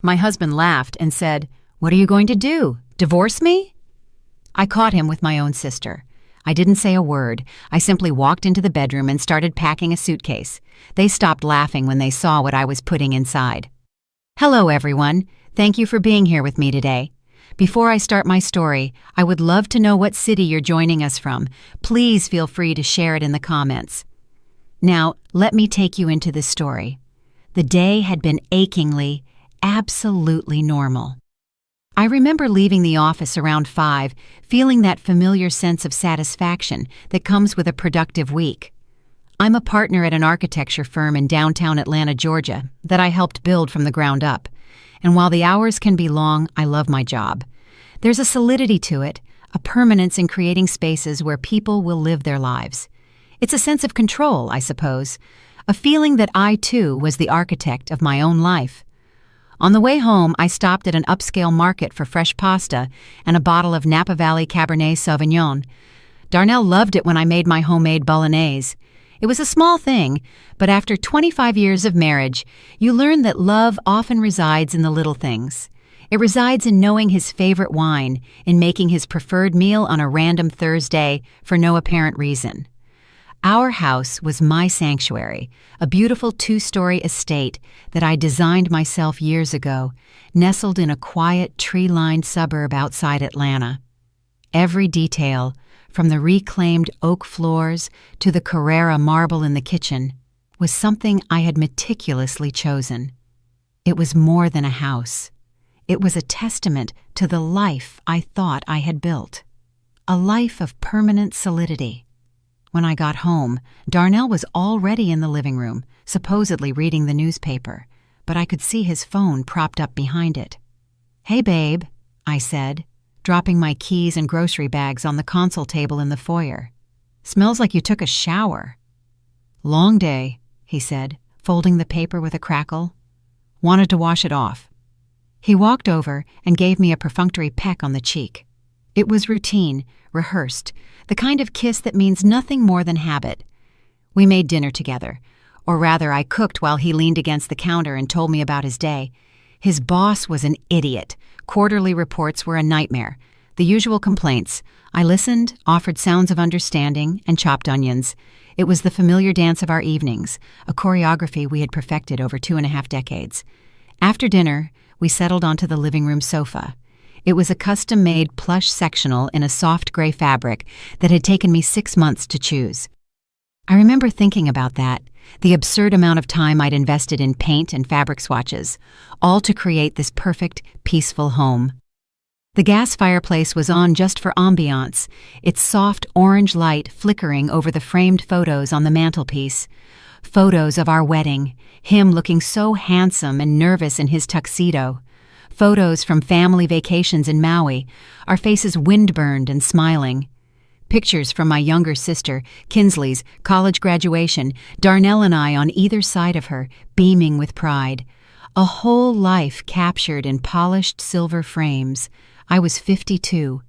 My husband laughed and said, "What are you going to do? Divorce me?" I caught him with my own sister. I didn't say a word. I simply walked into the bedroom and started packing a suitcase. They stopped laughing when they saw what I was putting inside. Hello, everyone. Thank you for being here with me today. Before I start my story, I would love to know what city you're joining us from. Please feel free to share it in the comments. Now, let me take you into this story. The day had been achingly, absolutely normal. I remember leaving the office around 5, feeling that familiar sense of satisfaction that comes with a productive week. I'm a partner at an architecture firm in downtown Atlanta, Georgia, that I helped build from the ground up. And while the hours can be long, I love my job. There's a solidity to it, a permanence in creating spaces where people will live their lives. It's a sense of control, I suppose, a feeling that I, too, was the architect of my own life. On the way home, I stopped at an upscale market for fresh pasta and a bottle of Napa Valley Cabernet Sauvignon. Darnell loved it when I made my homemade bolognese. It was a small thing, but after 25 years of marriage, you learn that love often resides in the little things. It resides in knowing his favorite wine, in making his preferred meal on a random Thursday for no apparent reason. Our house was my sanctuary, a beautiful 2-story estate that I designed myself years ago, nestled in a quiet, tree-lined suburb outside Atlanta. Every detail, from the reclaimed oak floors to the Carrara marble in the kitchen, was something I had meticulously chosen. It was more than a house. It was a testament to the life I thought I had built, a life of permanent solidity. When I got home, Darnell was already in the living room, supposedly reading the newspaper, but I could see his phone propped up behind it. "Hey, babe," I said, dropping my keys and grocery bags on the console table in the foyer. "Smells like you took a shower." "Long day," he said, folding the paper with a crackle. "Wanted to wash it off." He walked over and gave me a perfunctory peck on the cheek. It was routine, rehearsed, the kind of kiss that means nothing more than habit. We made dinner together, or rather I cooked while he leaned against the counter and told me about his day. His boss was an idiot. Quarterly reports were a nightmare. The usual complaints. I listened, offered sounds of understanding, and chopped onions. It was the familiar dance of our evenings, a choreography we had perfected over 2.5 decades. After dinner, we settled onto the living room sofa. It was a custom-made plush sectional in a soft gray fabric that had taken me 6 months to choose. I remember thinking about that, the absurd amount of time I'd invested in paint and fabric swatches, all to create this perfect, peaceful home. The gas fireplace was on just for ambiance, its soft orange light flickering over the framed photos on the mantelpiece. Photos of our wedding, him looking so handsome and nervous in his tuxedo. Photos from family vacations in Maui, our faces wind-burned and smiling. Pictures from my younger sister, Kinsley's, college graduation, Darnell and I on either side of her, beaming with pride. A whole life captured in polished silver frames. I was 52,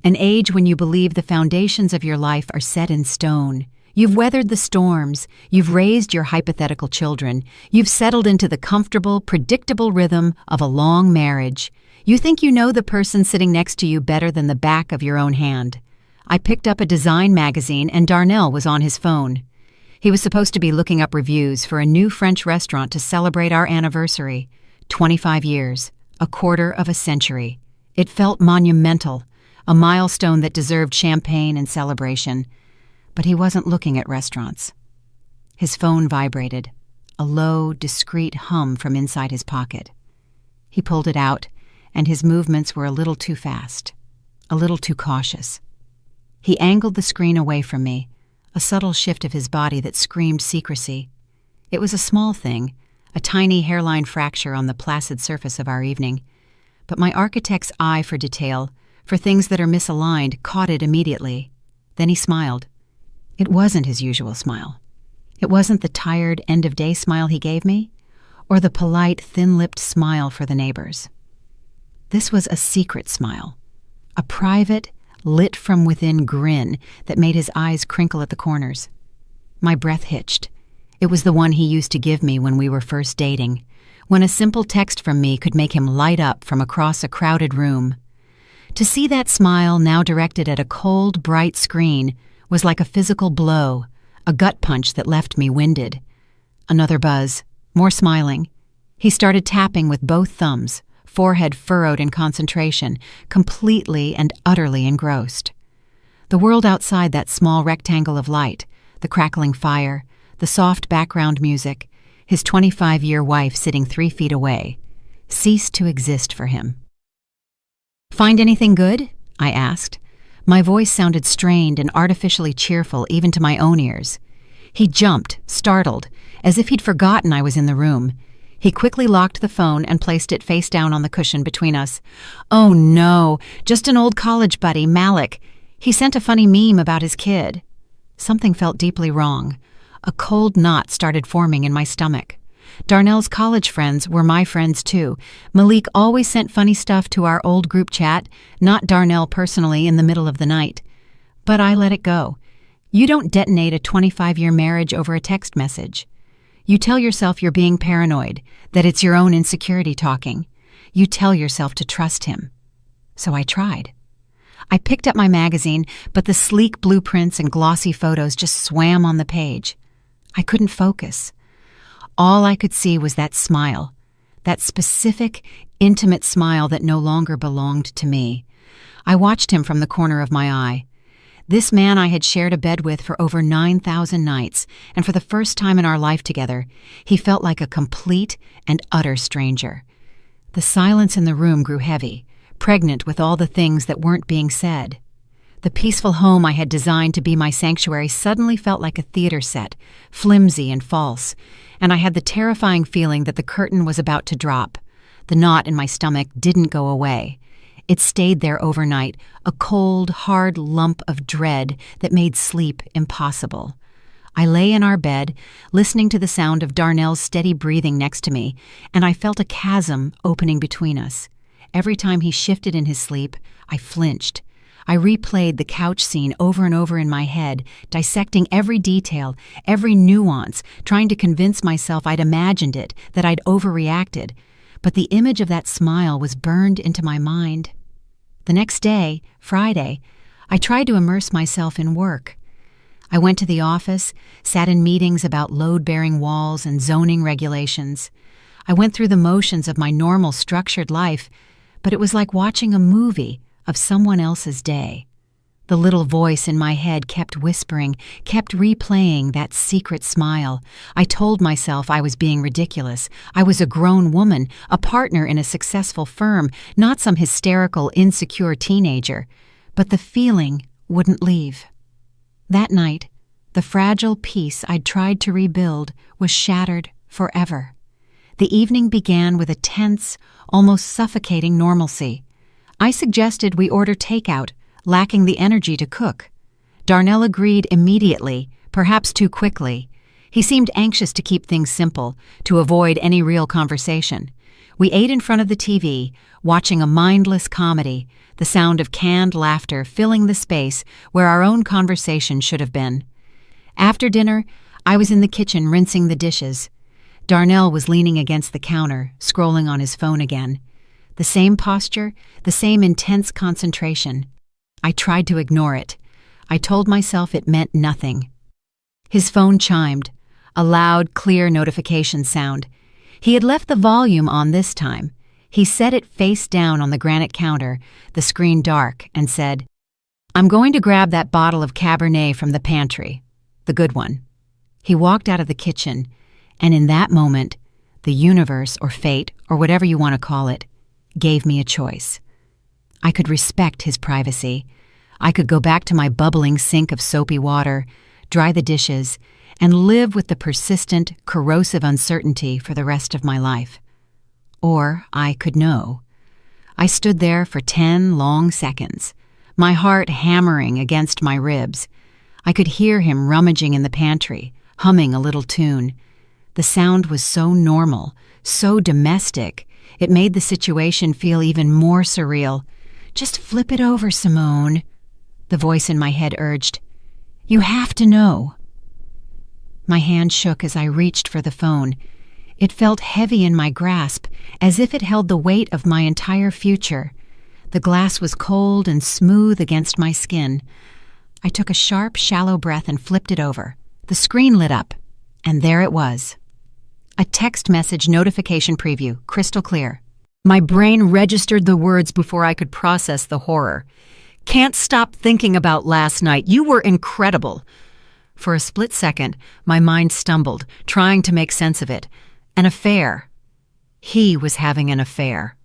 an age when you believe the foundations of your life are set in stone. You've weathered the storms, you've raised your hypothetical children, you've settled into the comfortable, predictable rhythm of a long marriage. You think you know the person sitting next to you better than the back of your own hand. I picked up a design magazine and Darnell was on his phone. He was supposed to be looking up reviews for a new French restaurant to celebrate our anniversary. 25 years, a quarter of a century. It felt monumental, a milestone that deserved champagne and celebration. But he wasn't looking at restaurants. His phone vibrated, a low, discreet hum from inside his pocket. He pulled it out, and his movements were a little too fast, a little too cautious. He angled the screen away from me, a subtle shift of his body that screamed secrecy. It was a small thing, a tiny hairline fracture on the placid surface of our evening. But my architect's eye for detail, for things that are misaligned, caught it immediately. Then he smiled. It wasn't his usual smile. It wasn't the tired, end-of-day smile he gave me, or the polite, thin-lipped smile for the neighbors. This was a secret smile, a private, lit-from-within grin that made his eyes crinkle at the corners. My breath hitched. It was the one he used to give me when we were first dating, when a simple text from me could make him light up from across a crowded room. To see that smile now directed at a cold, bright screen was like a physical blow, a gut punch that left me winded. Another buzz, more smiling. He started tapping with both thumbs, forehead furrowed in concentration, completely and utterly engrossed. The world outside that small rectangle of light, the crackling fire, the soft background music, his 25-year wife sitting 3 feet away, ceased to exist for him. "Find anything good?" I asked. My voice sounded strained and artificially cheerful even to my own ears. He jumped, startled, as if he'd forgotten I was in the room. He quickly locked the phone and placed it face down on the cushion between us. "Oh no, just an old college buddy, Malik. He sent a funny meme about his kid." Something felt deeply wrong. A cold knot started forming in my stomach. Darnell's college friends were my friends too. Malik always sent funny stuff to our old group chat, not Darnell personally in the middle of the night. But I let it go. You don't detonate a 25-year marriage over a text message. You tell yourself you're being paranoid, that it's your own insecurity talking. You tell yourself to trust him. So I tried. I picked up my magazine, but the sleek blueprints and glossy photos just swam on the page. I couldn't focus. All I could see was that smile, that specific, intimate smile that no longer belonged to me. I watched him from the corner of my eye. This man I had shared a bed with for over 9,000 nights, and for the first time in our life together, he felt like a complete and utter stranger. The silence in the room grew heavy, pregnant with all the things that weren't being said. The peaceful home I had designed to be my sanctuary suddenly felt like a theater set, flimsy and false, and I had the terrifying feeling that the curtain was about to drop. The knot in my stomach didn't go away. It stayed there overnight, a cold, hard lump of dread that made sleep impossible. I lay in our bed, listening to the sound of Darnell's steady breathing next to me, and I felt a chasm opening between us. Every time he shifted in his sleep, I flinched. I replayed the couch scene over and over in my head, dissecting every detail, every nuance, trying to convince myself I'd imagined it, that I'd overreacted. But the image of that smile was burned into my mind. The next day, Friday, I tried to immerse myself in work. I went to the office, sat in meetings about load-bearing walls and zoning regulations. I went through the motions of my normal, structured life, but it was like watching a movie of someone else's day. The little voice in my head kept whispering, kept replaying that secret smile. I told myself I was being ridiculous. I was a grown woman, a partner in a successful firm, not some hysterical, insecure teenager. But the feeling wouldn't leave. That night, the fragile peace I'd tried to rebuild was shattered forever. The evening began with a tense, almost suffocating normalcy. I suggested we order takeout, lacking the energy to cook. Darnell agreed immediately, perhaps too quickly. He seemed anxious to keep things simple, to avoid any real conversation. We ate in front of the TV, watching a mindless comedy, the sound of canned laughter filling the space where our own conversation should have been. After dinner, I was in the kitchen rinsing the dishes. Darnell was leaning against the counter, scrolling on his phone again. The same posture, the same intense concentration. I tried to ignore it. I told myself it meant nothing. His phone chimed, a loud, clear notification sound. He had left the volume on this time. He set it face down on the granite counter, the screen dark, and said, "I'm going to grab that bottle of Cabernet from the pantry, the good one." He walked out of the kitchen, and in that moment, the universe or fate, or whatever you want to call it, gave me a choice. I could respect his privacy. I could go back to my bubbling sink of soapy water, dry the dishes, and live with the persistent, corrosive uncertainty for the rest of my life. Or I could know. I stood there for 10 long seconds, my heart hammering against my ribs. I could hear him rummaging in the pantry, humming a little tune. The sound was so normal, so domestic, it made the situation feel even more surreal. "Just flip it over, Simone," the voice in my head urged. "You have to know." My hand shook as I reached for the phone. It felt heavy in my grasp, as if it held the weight of my entire future. The glass was cold and smooth against my skin. I took a sharp, shallow breath and flipped it over. The screen lit up, and there it was. A text message notification preview, crystal clear. My brain registered the words before I could process the horror. "Can't stop thinking about last night. You were incredible." For a split second, my mind stumbled, trying to make sense of it. An affair. He was having an affair.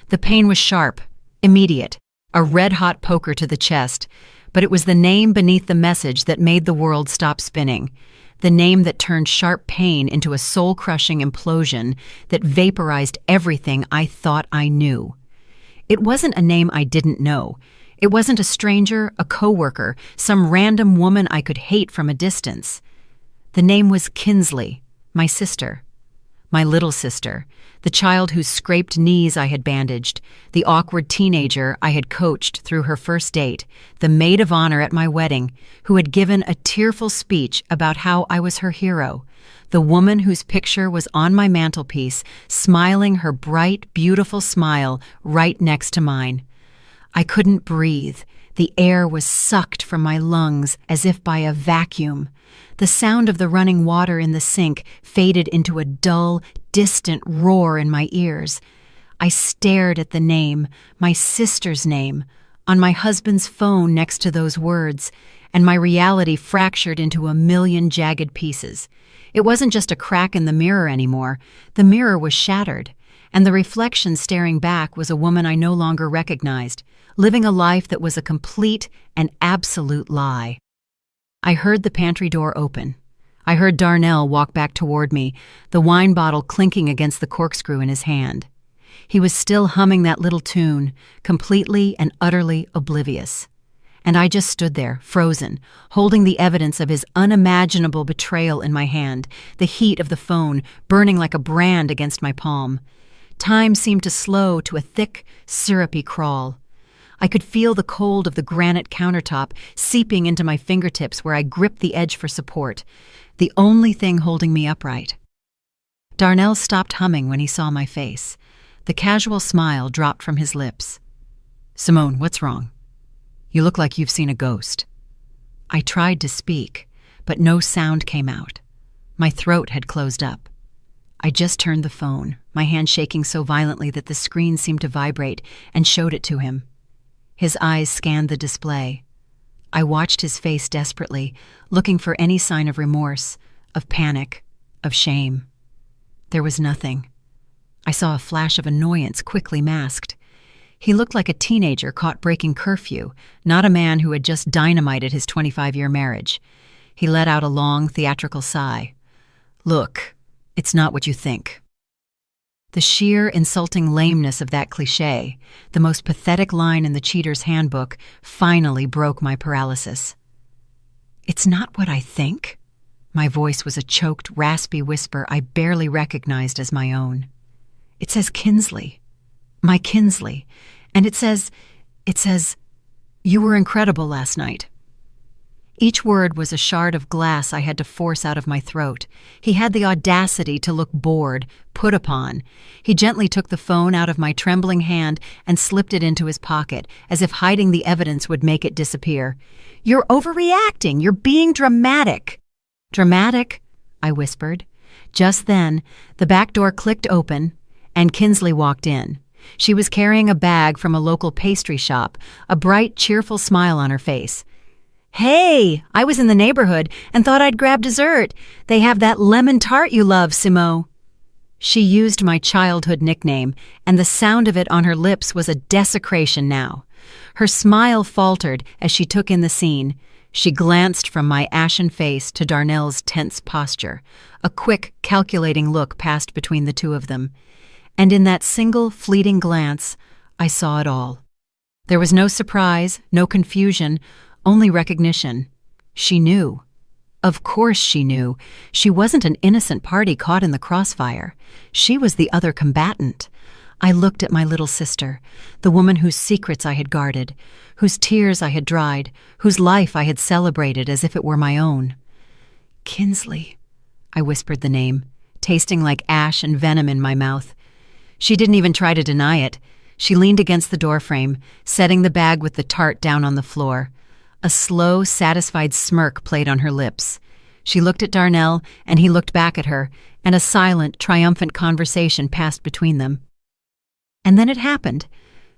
The pain was sharp, immediate, a red-hot poker to the chest, but it was the name beneath the message that made the world stop spinning, the name that turned sharp pain into a soul-crushing implosion that vaporized everything I thought I knew. It wasn't a name I didn't know. It wasn't a stranger, a coworker, some random woman I could hate from a distance. The name was Kinsley, my sister. My little sister, the child whose scraped knees I had bandaged, the awkward teenager I had coached through her first date, the maid of honor at my wedding, who had given a tearful speech about how I was her hero, the woman whose picture was on my mantelpiece, smiling her bright, beautiful smile right next to mine. I couldn't breathe. The air was sucked from my lungs as if by a vacuum. The sound of the running water in the sink faded into a dull, distant roar in my ears. I stared at the name, my sister's name, on my husband's phone next to those words, and my reality fractured into a million jagged pieces. It wasn't just a crack in the mirror anymore. The mirror was shattered, and the reflection staring back was a woman I no longer recognized, living a life that was a complete and absolute lie. I heard the pantry door open. I heard Darnell walk back toward me, the wine bottle clinking against the corkscrew in his hand. He was still humming that little tune, completely and utterly oblivious. And I just stood there, frozen, holding the evidence of his unimaginable betrayal in my hand, the heat of the phone burning like a brand against my palm. Time seemed to slow to a thick, syrupy crawl. I could feel the cold of the granite countertop seeping into my fingertips where I gripped the edge for support, the only thing holding me upright. Darnell stopped humming when he saw my face. The casual smile dropped from his lips. "Simone, what's wrong? You look like you've seen a ghost." I tried to speak, but no sound came out. My throat had closed up. I just turned the phone, my hand shaking so violently that the screen seemed to vibrate, and showed it to him. His eyes scanned the display. I watched his face desperately, looking for any sign of remorse, of panic, of shame. There was nothing. I saw a flash of annoyance quickly masked. He looked like a teenager caught breaking curfew, not a man who had just dynamited his 25-year marriage. He let out a long, theatrical sigh. "Look, it's not what you think." The sheer, insulting lameness of that cliché, the most pathetic line in the cheater's handbook, finally broke my paralysis. "It's not what I think?" My voice was a choked, raspy whisper I barely recognized as my own. "It says Kinsley. My Kinsley. And it says, you were incredible last night." Each word was a shard of glass I had to force out of my throat. He had the audacity to look bored, put upon. He gently took the phone out of my trembling hand and slipped it into his pocket, as if hiding the evidence would make it disappear. "You're overreacting. You're being dramatic." "Dramatic?" I whispered. Just then, the back door clicked open, and Kinsley walked in. She was carrying a bag from a local pastry shop, a bright, cheerful smile on her face. "Hey, I was in the neighborhood and thought I'd grab dessert. They have that lemon tart you love, Simo." She used my childhood nickname, and the sound of it on her lips was a desecration now. Her smile faltered as she took in the scene. She glanced from my ashen face to Darnell's tense posture. A quick, calculating look passed between the two of them. And in that single, fleeting glance, I saw it all. There was no surprise, no confusion, only recognition. She knew. Of course she knew. She wasn't an innocent party caught in the crossfire. She was the other combatant. I looked at my little sister, the woman whose secrets I had guarded, whose tears I had dried, whose life I had celebrated as if it were my own. "Kinsley," I whispered the name. tasting like ash and venom in my mouth. She didn't even try to deny it. She leaned against the doorframe, setting the bag with the tart down on the floor. A slow, satisfied smirk played on her lips. She looked at Darnell, and he looked back at her, and a silent, triumphant conversation passed between them. And then it happened.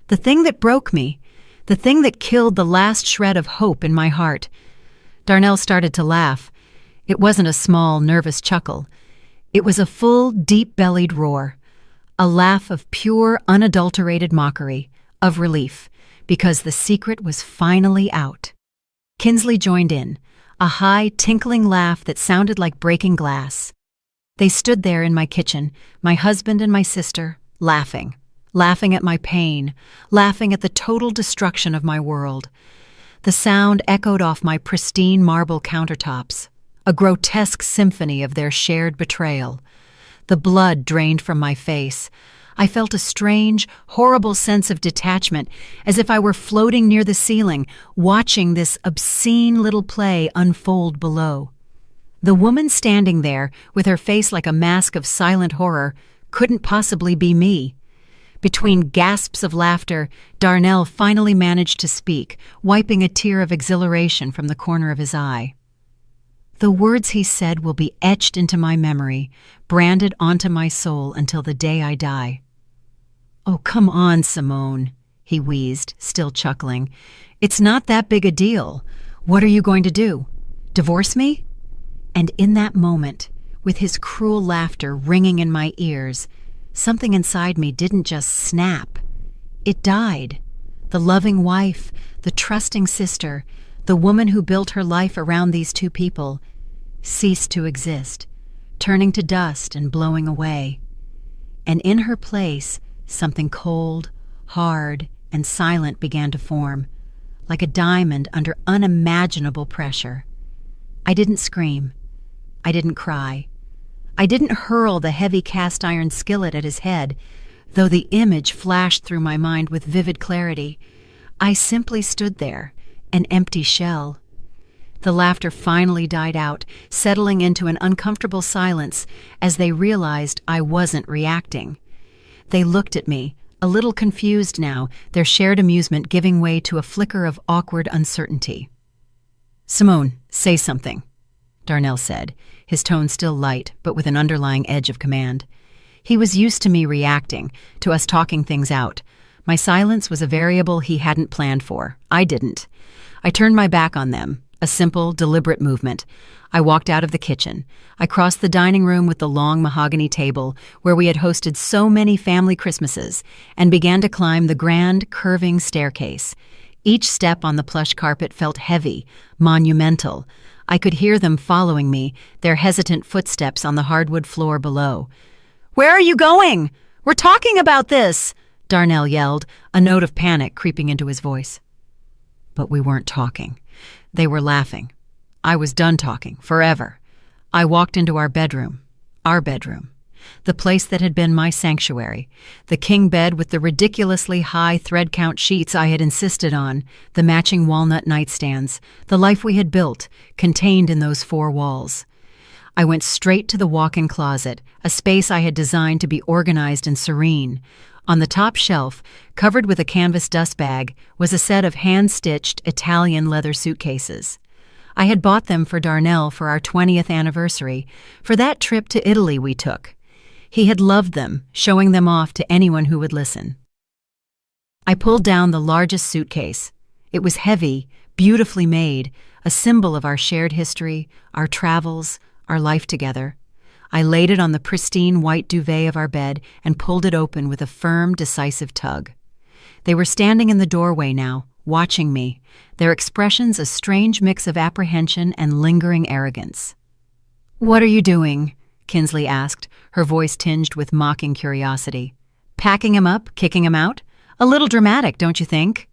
The thing that broke me. The thing that killed the last shred of hope in my heart. Darnell started to laugh. It wasn't a small, nervous chuckle. It was a full, deep-bellied roar. A laugh of pure, unadulterated mockery, of relief, because the secret was finally out. Kinsley joined in, a high, tinkling laugh that sounded like breaking glass. They stood there in my kitchen, my husband and my sister, laughing at my pain, laughing at the total destruction of my world. The sound echoed off my pristine marble countertops, a grotesque symphony of their shared betrayal. The blood drained from my face. I felt a strange, horrible sense of detachment, as if I were floating near the ceiling, watching this obscene little play unfold below. The woman standing there, with her face like a mask of silent horror, couldn't possibly be me. Between gasps of laughter, Darnell finally managed to speak, wiping a tear of exhilaration from the corner of his eye. The words he said will be etched into my memory, branded onto my soul until the day I die. "Oh, come on, Simone," he wheezed, still chuckling. "It's not that big a deal. What are you going to do? Divorce me?" And in that moment, with his cruel laughter ringing in my ears, something inside me didn't just snap. It died. The loving wife, the trusting sister, the woman who built her life around these two people, ceased to exist, turning to dust and blowing away. And in her place, something cold, hard, and silent began to form, like a diamond under unimaginable pressure. I didn't scream. I didn't cry. I didn't hurl the heavy cast-iron skillet at his head, though the image flashed through my mind with vivid clarity. I simply stood there, an empty shell. The laughter finally died out, settling into an uncomfortable silence as they realized I wasn't reacting. They looked at me, a little confused now, their shared amusement giving way to a flicker of awkward uncertainty. "Simone, say something," Darnell said, his tone still light, but with an underlying edge of command. He was used to me reacting, to us talking things out. My silence was a variable he hadn't planned for. I didn't. I turned my back on them, a simple, deliberate movement. I walked out of the kitchen. I crossed the dining room with the long mahogany table where we had hosted so many family Christmases and began to climb the grand, curving staircase. Each step on the plush carpet felt heavy, monumental. I could hear them following me, their hesitant footsteps on the hardwood floor below. "Where are you going? We're talking about this!" Darnell yelled, a note of panic creeping into his voice. But we weren't talking. They were laughing. I was done talking, forever. I walked into our bedroom, the place that had been my sanctuary, the king bed with the ridiculously high thread count sheets I had insisted on, the matching walnut nightstands, the life we had built, contained in those four walls. I went straight to the walk-in closet, a space I had designed to be organized and serene. On the top shelf, covered with a canvas dust bag, was a set of hand-stitched Italian leather suitcases. I had bought them for Darnell for our 20th anniversary, for that trip to Italy we took. He had loved them, showing them off to anyone who would listen. I pulled down the largest suitcase. It was heavy, beautifully made, a symbol of our shared history, our travels, our life together. I laid it on the pristine white duvet of our bed and pulled it open with a firm, decisive tug. They were standing in the doorway now, watching me, their expressions a strange mix of apprehension and lingering arrogance. "What are you doing?" Kinsley asked, her voice tinged with mocking curiosity. "Packing him up, kicking him out? A little dramatic, don't you think?"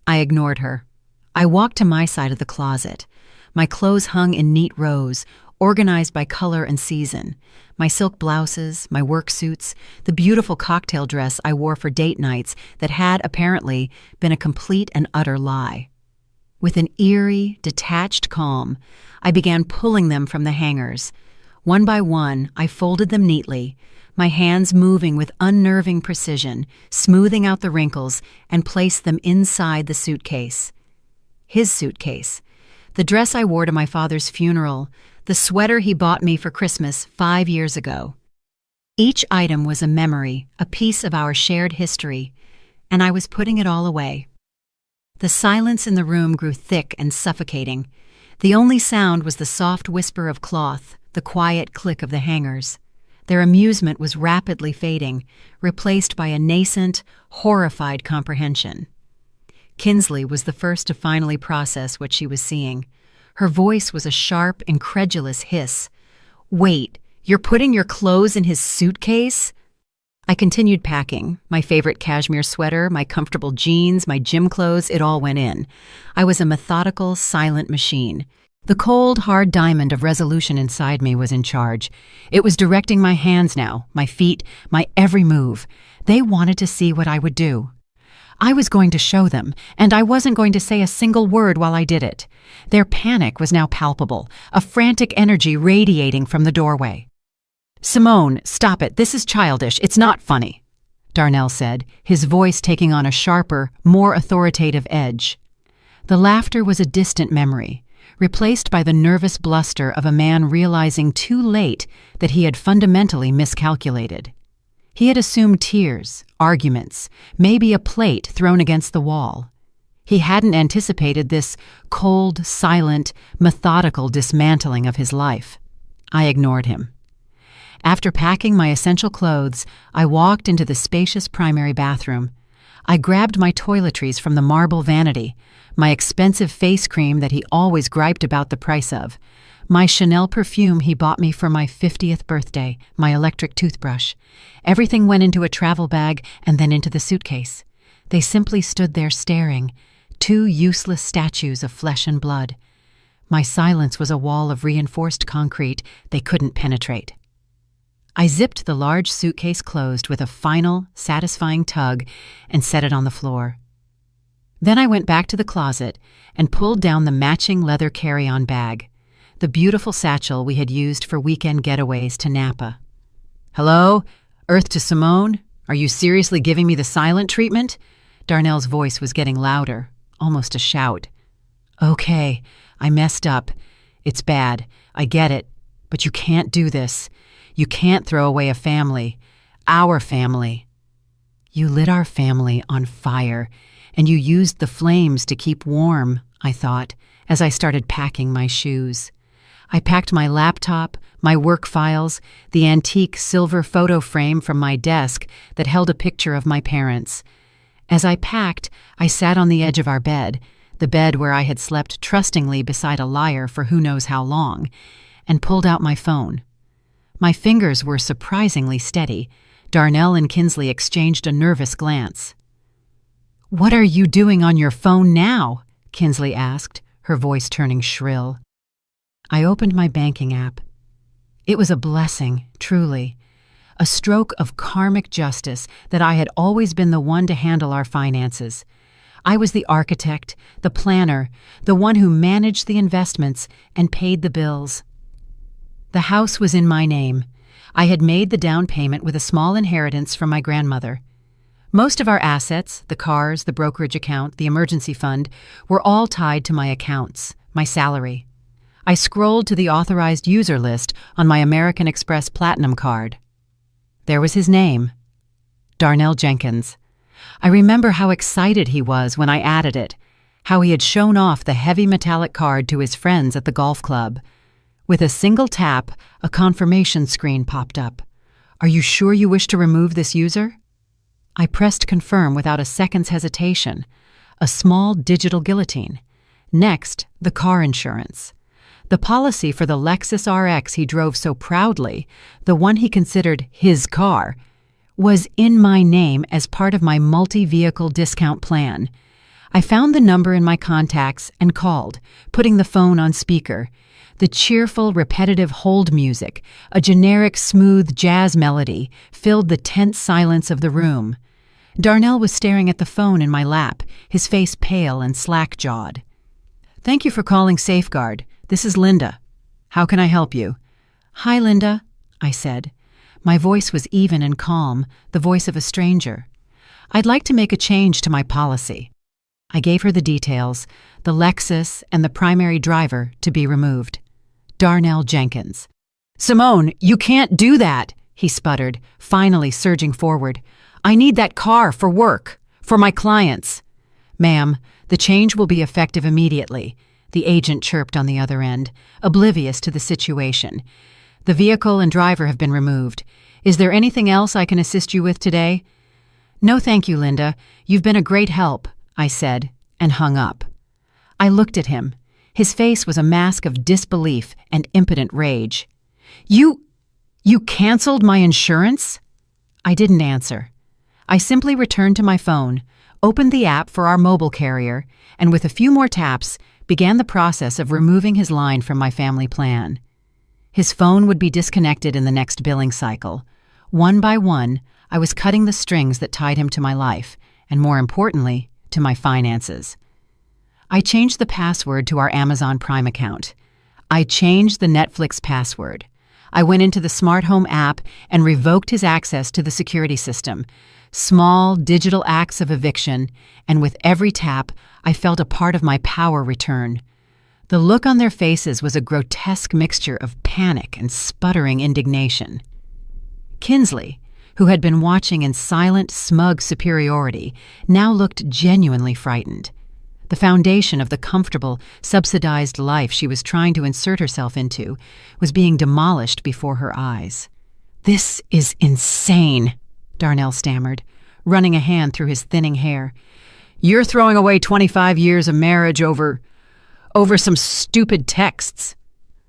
I ignored her. I walked to my side of the closet. My clothes hung in neat rows, organized by color and season. My silk blouses, my work suits, the beautiful cocktail dress I wore for date nights that had, apparently, been a complete and utter lie. With an eerie, detached calm, I began pulling them from the hangers. One by one, I folded them neatly, my hands moving with unnerving precision, smoothing out the wrinkles, and placed them inside the suitcase. His suitcase. The dress I wore to my father's funeral, the sweater he bought me for Christmas 5 years ago. Each item was a memory, a piece of our shared history, and I was putting it all away. The silence in the room grew thick and suffocating. The only sound was the soft whisper of cloth, the quiet click of the hangers. Their amusement was rapidly fading, replaced by a nascent, horrified comprehension. Kinsley was the first to finally process what she was seeing. Her voice was a sharp, incredulous hiss. "Wait, you're putting your clothes in his suitcase?" I continued packing. My favorite cashmere sweater, my comfortable jeans, my gym clothes, it all went in. I was a methodical, silent machine. The cold, hard diamond of resolution inside me was in charge. It was directing my hands now, my feet, my every move. They wanted to see what I would do. I was going to show them, and I wasn't going to say a single word while I did it. Their panic was now palpable, a frantic energy radiating from the doorway. "Simone, stop it. This is childish. It's not funny," Darnell said, his voice taking on a sharper, more authoritative edge. The laughter was a distant memory, replaced by the nervous bluster of a man realizing too late that he had fundamentally miscalculated. He had assumed tears, arguments, maybe a plate thrown against the wall. He hadn't anticipated this cold, silent, methodical dismantling of his life. I ignored him. After packing my essential clothes, I walked into the spacious primary bathroom. I grabbed my toiletries from the marble vanity, my expensive face cream that he always griped about the price of, my Chanel perfume he bought me for my 50th birthday, my electric toothbrush. Everything went into a travel bag and then into the suitcase. They simply stood there staring, two useless statues of flesh and blood. My silence was a wall of reinforced concrete they couldn't penetrate. I zipped the large suitcase closed with a final, satisfying tug and set it on the floor. Then I went back to the closet and pulled down the matching leather carry-on bag, the beautiful satchel we had used for weekend getaways to Napa. "Hello? Earth to Simone? Are you seriously giving me the silent treatment?" Darnell's voice was getting louder, almost a shout. "Okay, I messed up. It's bad. I get it. But you can't do this. You can't throw away a family. Our family. You lit our family on fire, and you used the flames to keep warm," I thought, as I started packing my shoes. I packed my laptop, my work files, the antique silver photo frame from my desk that held a picture of my parents. As I packed, I sat on the edge of our bed, the bed where I had slept trustingly beside a liar for who knows how long, and pulled out my phone. My fingers were surprisingly steady. Darnell and Kinsley exchanged a nervous glance. "What are you doing on your phone now?" Kinsley asked, her voice turning shrill. I opened my banking app. It was a blessing, truly. A stroke of karmic justice that I had always been the one to handle our finances. I was the architect, the planner, the one who managed the investments and paid the bills. The house was in my name. I had made the down payment with a small inheritance from my grandmother. Most of our assets, the cars, the brokerage account, the emergency fund, were all tied to my accounts, my salary. I scrolled to the authorized user list on my American Express Platinum card. There was his name, Darnell Jenkins. I remember how excited he was when I added it, how he had shown off the heavy metallic card to his friends at the golf club. With a single tap, a confirmation screen popped up. "Are you sure you wish to remove this user?" I pressed confirm without a second's hesitation. A small digital guillotine. Next, the car insurance. The policy for the Lexus RX he drove so proudly, the one he considered his car, was in my name as part of my multi-vehicle discount plan. I found the number in my contacts and called, putting the phone on speaker. The cheerful, repetitive hold music, a generic, smooth jazz melody, filled the tense silence of the room. Darnell was staring at the phone in my lap, his face pale and slack-jawed. "Thank you for calling Safeguard. This is Linda. How can I help you?" "Hi, Linda," I said. My voice was even and calm, the voice of a stranger. "I'd like to make a change to my policy." I gave her the details, the Lexus and the primary driver to be removed. Darnell Jenkins. "Simone, you can't do that," he sputtered, finally surging forward. "I need that car for work, for my clients." "Ma'am, the change will be effective immediately," the agent chirped on the other end, oblivious to the situation. "The vehicle and driver have been removed. Is there anything else I can assist you with today?" "No, thank you, Linda. You've been a great help," I said, and hung up. I looked at him. His face was a mask of disbelief and impotent rage. You canceled my insurance?" I didn't answer. I simply returned to my phone, opened the app for our mobile carrier, and with a few more taps, began the process of removing his line from my family plan. His phone would be disconnected in the next billing cycle. One by one, I was cutting the strings that tied him to my life, and more importantly, to my finances. I changed the password to our Amazon Prime account. I changed the Netflix password. I went into the smart home app and revoked his access to the security system. Small, digital acts of eviction, and with every tap, I felt a part of my power return. The look on their faces was a grotesque mixture of panic and sputtering indignation. Kinsley, who had been watching in silent, smug superiority, now looked genuinely frightened. The foundation of the comfortable, subsidized life she was trying to insert herself into was being demolished before her eyes. "This is insane," Darnell stammered, running a hand through his thinning hair. "You're throwing away 25 years of marriage over some stupid texts."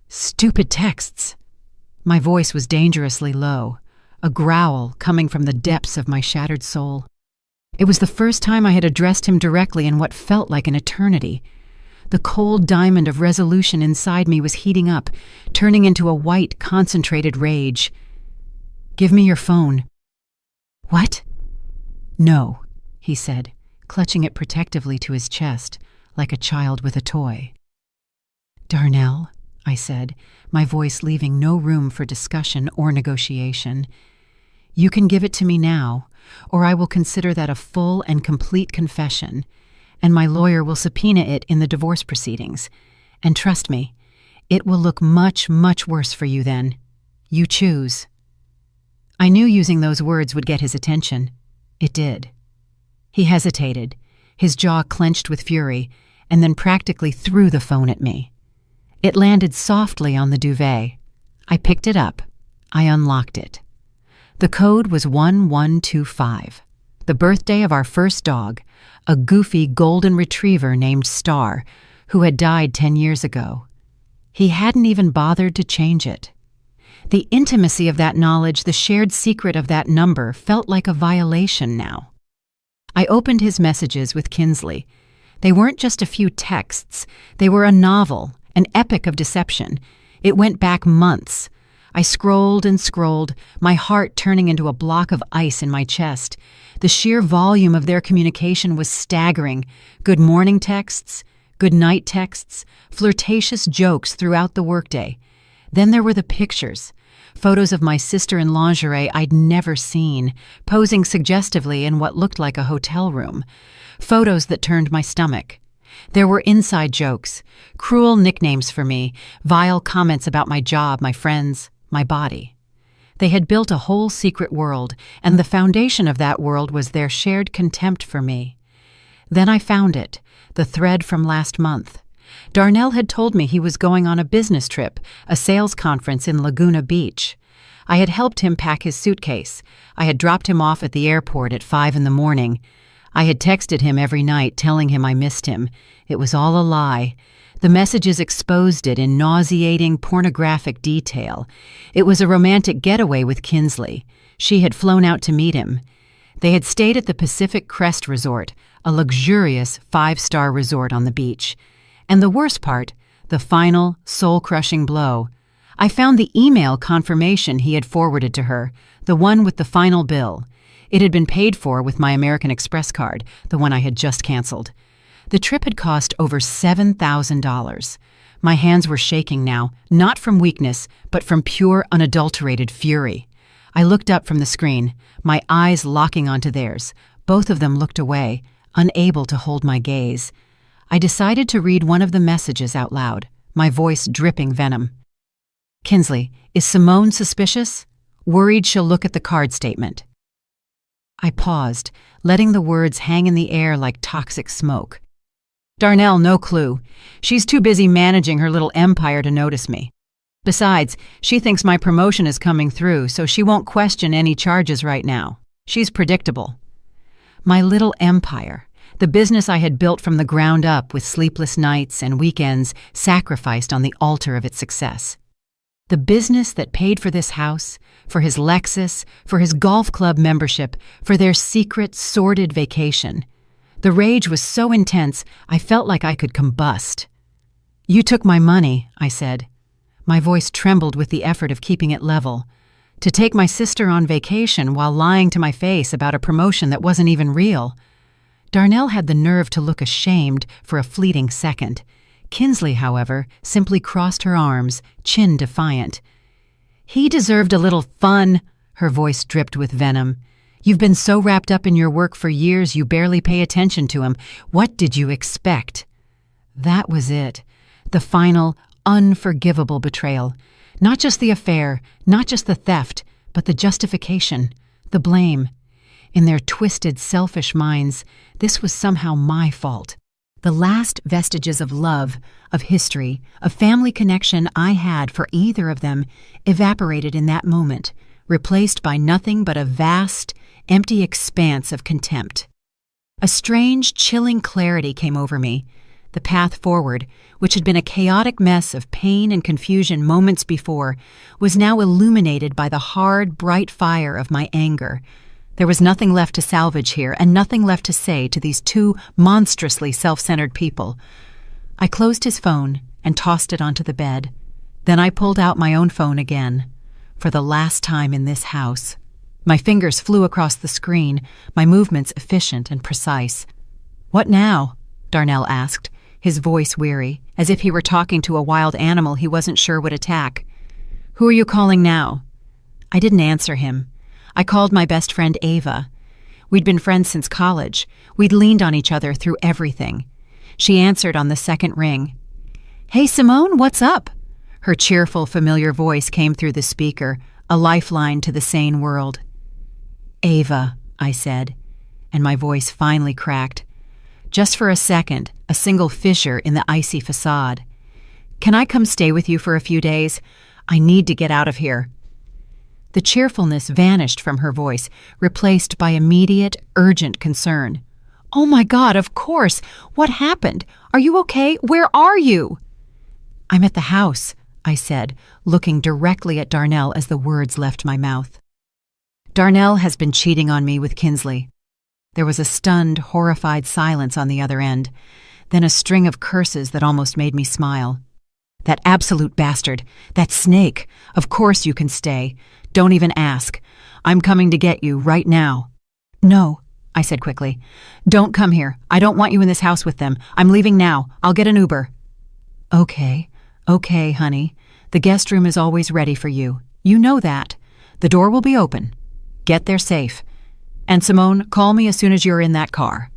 "Stupid texts?" My voice was dangerously low, a growl coming from the depths of my shattered soul. It was the first time I had addressed him directly in what felt like an eternity. The cold diamond of resolution inside me was heating up, turning into a white, concentrated rage. "Give me your phone." "What?" "No," he said, clutching it protectively to his chest, like a child with a toy. "Darnell," I said, my voice leaving no room for discussion or negotiation, "you can give it to me now, or I will consider that a full and complete confession, and my lawyer will subpoena it in the divorce proceedings. And trust me, it will look much, much worse for you then. You choose." I knew using those words would get his attention. It did. He hesitated, his jaw clenched with fury, and then practically threw the phone at me. It landed softly on the duvet. I picked it up. I unlocked it. The code was 1125, the birthday of our first dog, a goofy golden retriever named Star, who had died 10 years ago. He hadn't even bothered to change it. The intimacy of that knowledge, the shared secret of that number, felt like a violation now. I opened his messages with Kinsley. They weren't just a few texts. They were a novel, an epic of deception. It went back months. I scrolled and scrolled, my heart turning into a block of ice in my chest. The sheer volume of their communication was staggering. Good morning texts, good night texts, flirtatious jokes throughout the workday. Then there were the pictures. Photos of my sister in lingerie I'd never seen, posing suggestively in what looked like a hotel room. Photos that turned my stomach. There were inside jokes, cruel nicknames for me, vile comments about my job, my friends, my body. They had built a whole secret world, and the foundation of that world was their shared contempt for me. Then I found it, the thread from last month. Darnell had told me he was going on a business trip, a sales conference in Laguna Beach. I had helped him pack his suitcase. I had dropped him off at the airport at 5 in the morning. I had texted him every night telling him I missed him. It was all a lie. The messages exposed it in nauseating, pornographic detail. It was a romantic getaway with Kinsley. She had flown out to meet him. They had stayed at the Pacific Crest Resort, a luxurious 5-star resort on the beach. And the worst part, the final, soul-crushing blow. I found the email confirmation he had forwarded to her, the one with the final bill. It had been paid for with my American Express card, the one I had just canceled. The trip had cost over $7,000. My hands were shaking now, not from weakness, but from pure, unadulterated fury. I looked up from the screen, my eyes locking onto theirs. Both of them looked away, unable to hold my gaze. I decided to read one of the messages out loud, my voice dripping venom. Kinsley, is Simone suspicious? Worried she'll look at the card statement. I paused, letting the words hang in the air like toxic smoke. Darnell, no clue. She's too busy managing her little empire to notice me. Besides, she thinks my promotion is coming through, so she won't question any charges right now. She's predictable. My little empire, the business I had built from the ground up with sleepless nights and weekends sacrificed on the altar of its success. The business that paid for this house, for his Lexus, for his golf club membership, for their secret, sordid vacation. The rage was so intense, I felt like I could combust. You took my money, I said. My voice trembled with the effort of keeping it level. To take my sister on vacation while lying to my face about a promotion that wasn't even real. Darnell had the nerve to look ashamed for a fleeting second. Kinsley, however, simply crossed her arms, chin defiant. He deserved a little fun, her voice dripped with venom. You've been so wrapped up in your work for years you barely pay attention to him. What did you expect? That was it. The final, unforgivable betrayal. Not just the affair, not just the theft, but the justification, the blame. In their twisted, selfish minds, this was somehow my fault. The last vestiges of love, of history, of family connection I had for either of them evaporated in that moment, replaced by nothing but a vast, empty expanse of contempt. A strange, chilling clarity came over me. The path forward, which had been a chaotic mess of pain and confusion moments before, was now illuminated by the hard, bright fire of my anger. There was nothing left to salvage here, and nothing left to say to these two monstrously self-centered people. I closed his phone and tossed it onto the bed. Then I pulled out my own phone again. For the last time in this house. My fingers flew across the screen, my movements efficient and precise. "What now?" Darnell asked, his voice weary, as if he were talking to a wild animal he wasn't sure would attack. "Who are you calling now?" I didn't answer him. I called my best friend Ava. We'd been friends since college. We'd leaned on each other through everything. She answered on the second ring. "Hey, Simone, what's up?" Her cheerful, familiar voice came through the speaker, a lifeline to the sane world. "Ava," I said, and my voice finally cracked. Just for a second, a single fissure in the icy facade. "Can I come stay with you for a few days? I need to get out of here." The cheerfulness vanished from her voice, replaced by immediate, urgent concern. "Oh my God, of course! What happened? Are you okay? Where are you?" "I'm at the house," I said, looking directly at Darnell as the words left my mouth. "Darnell has been cheating on me with Kinsley." There was a stunned, horrified silence on the other end, then a string of curses that almost made me smile. "That absolute bastard! That snake! Of course you can stay. Don't even ask. I'm coming to get you right now." "No," I said quickly. "Don't come here. I don't want you in this house with them. I'm leaving now. I'll get an Uber." Okay, honey. The guest room is always ready for you. You know that. The door will be open. Get there safe. And Simone, call me as soon as you're in that car."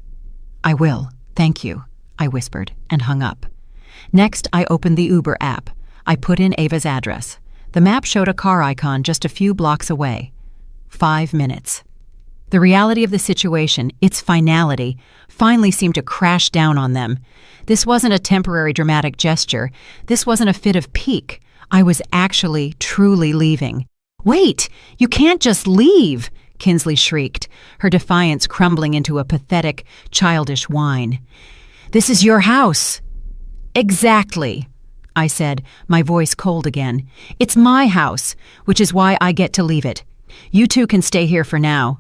"I will. Thank you," I whispered and hung up. Next, I opened the Uber app. I put in Ava's address. The map showed a car icon just a few blocks away. 5 minutes. The reality of the situation, its finality, finally seemed to crash down on them. This wasn't a temporary dramatic gesture. This wasn't a fit of pique. I was actually, truly leaving. "Wait! You can't just leave!" Kinsley shrieked, her defiance crumbling into a pathetic, childish whine. "This is your house." "Exactly," I said, my voice cold again. "It's my house, which is why I get to leave it. You two can stay here for now."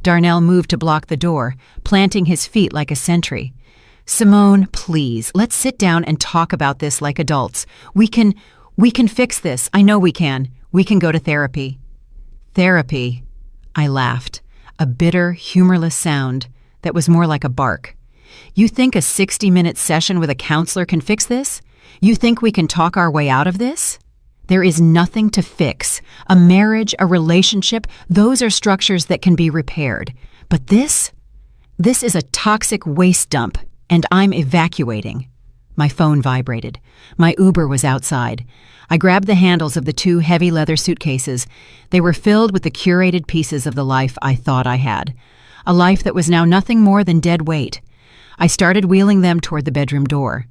Darnell moved to block the door, planting his feet like a sentry. "Simone, please, let's sit down and talk about this like adults. We can fix this. I know we can. We can go to therapy." "Therapy?" I laughed, a bitter, humorless sound that was more like a bark. You think a 60-minute session with a counselor can fix this? You think we can talk our way out of this? There is nothing to fix. A marriage, a relationship, those are structures that can be repaired. But this is a toxic waste dump, and I'm evacuating. My phone vibrated. My Uber was outside. I grabbed the handles of the 2 heavy leather suitcases. They were filled with the curated pieces of the life I thought I had. A life that was now nothing more than dead weight. I started wheeling them toward the bedroom door.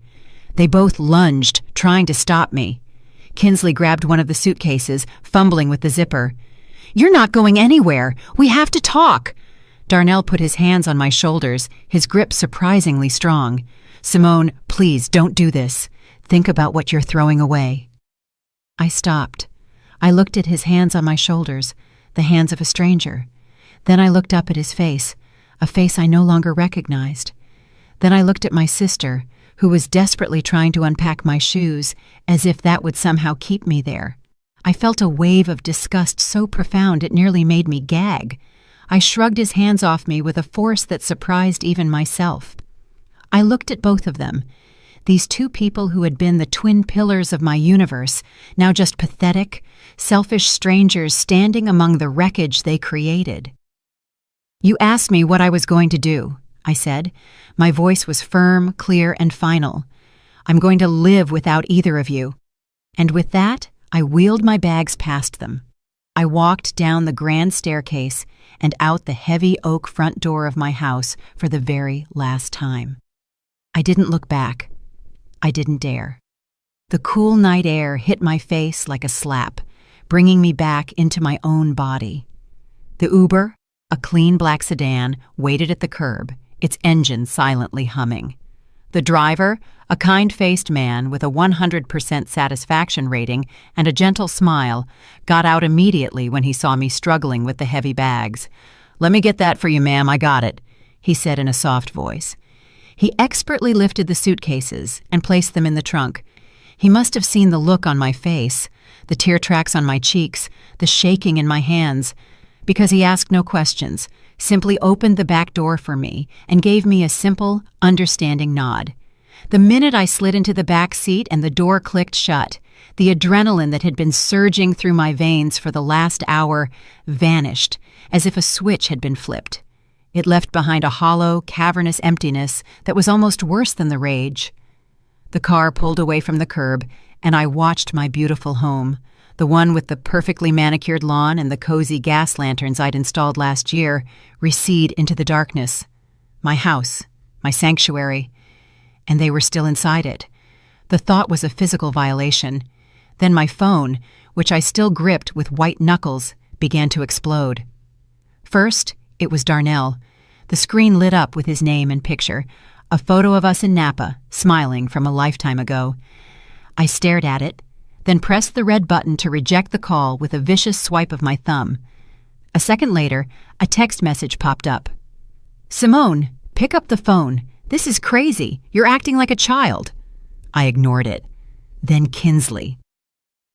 They both lunged, trying to stop me. Kinsley grabbed one of the suitcases, fumbling with the zipper. "You're not going anywhere. We have to talk." Darnell put his hands on my shoulders, his grip surprisingly strong. "Simone, please don't do this. Think about what you're throwing away." I stopped. I looked at his hands on my shoulders, the hands of a stranger. Then I looked up at his face, a face I no longer recognized. Then I looked at my sister, who was desperately trying to unpack my shoes, as if that would somehow keep me there. I felt a wave of disgust so profound it nearly made me gag. I shrugged his hands off me with a force that surprised even myself. I looked at both of them, these 2 people who had been the twin pillars of my universe, now just pathetic, selfish strangers standing among the wreckage they created. "You asked me what I was going to do," I said. My voice was firm, clear, and final. "I'm going to live without either of you." And with that, I wheeled my bags past them. I walked down the grand staircase and out the heavy oak front door of my house for the very last time. I didn't look back. I didn't dare. The cool night air hit my face like a slap, bringing me back into my own body. The Uber, a clean black sedan, waited at the curb, its engine silently humming. The driver, a kind-faced man with a 100% satisfaction rating and a gentle smile, got out immediately when he saw me struggling with the heavy bags. "Let me get that for you, ma'am, I got it," he said in a soft voice. He expertly lifted the suitcases and placed them in the trunk. He must have seen the look on my face, the tear tracks on my cheeks, the shaking in my hands, because he asked no questions, simply opened the back door for me and gave me a simple, understanding nod. The minute I slid into the back seat and the door clicked shut, the adrenaline that had been surging through my veins for the last hour vanished, as if a switch had been flipped. It left behind a hollow, cavernous emptiness that was almost worse than the rage. The car pulled away from the curb, and I watched my beautiful home, the one with the perfectly manicured lawn and the cozy gas lanterns I'd installed last year, recede into the darkness. My house, my sanctuary, and they were still inside it. The thought was a physical violation. Then my phone, which I still gripped with white knuckles, began to explode. First, it was Darnell. The screen lit up with his name and picture, a photo of us in Napa, smiling from a lifetime ago. I stared at it, then pressed the red button to reject the call with a vicious swipe of my thumb. A second later, a text message popped up. "Simone, pick up the phone. This is crazy. You're acting like a child." I ignored it. Then Kinsley.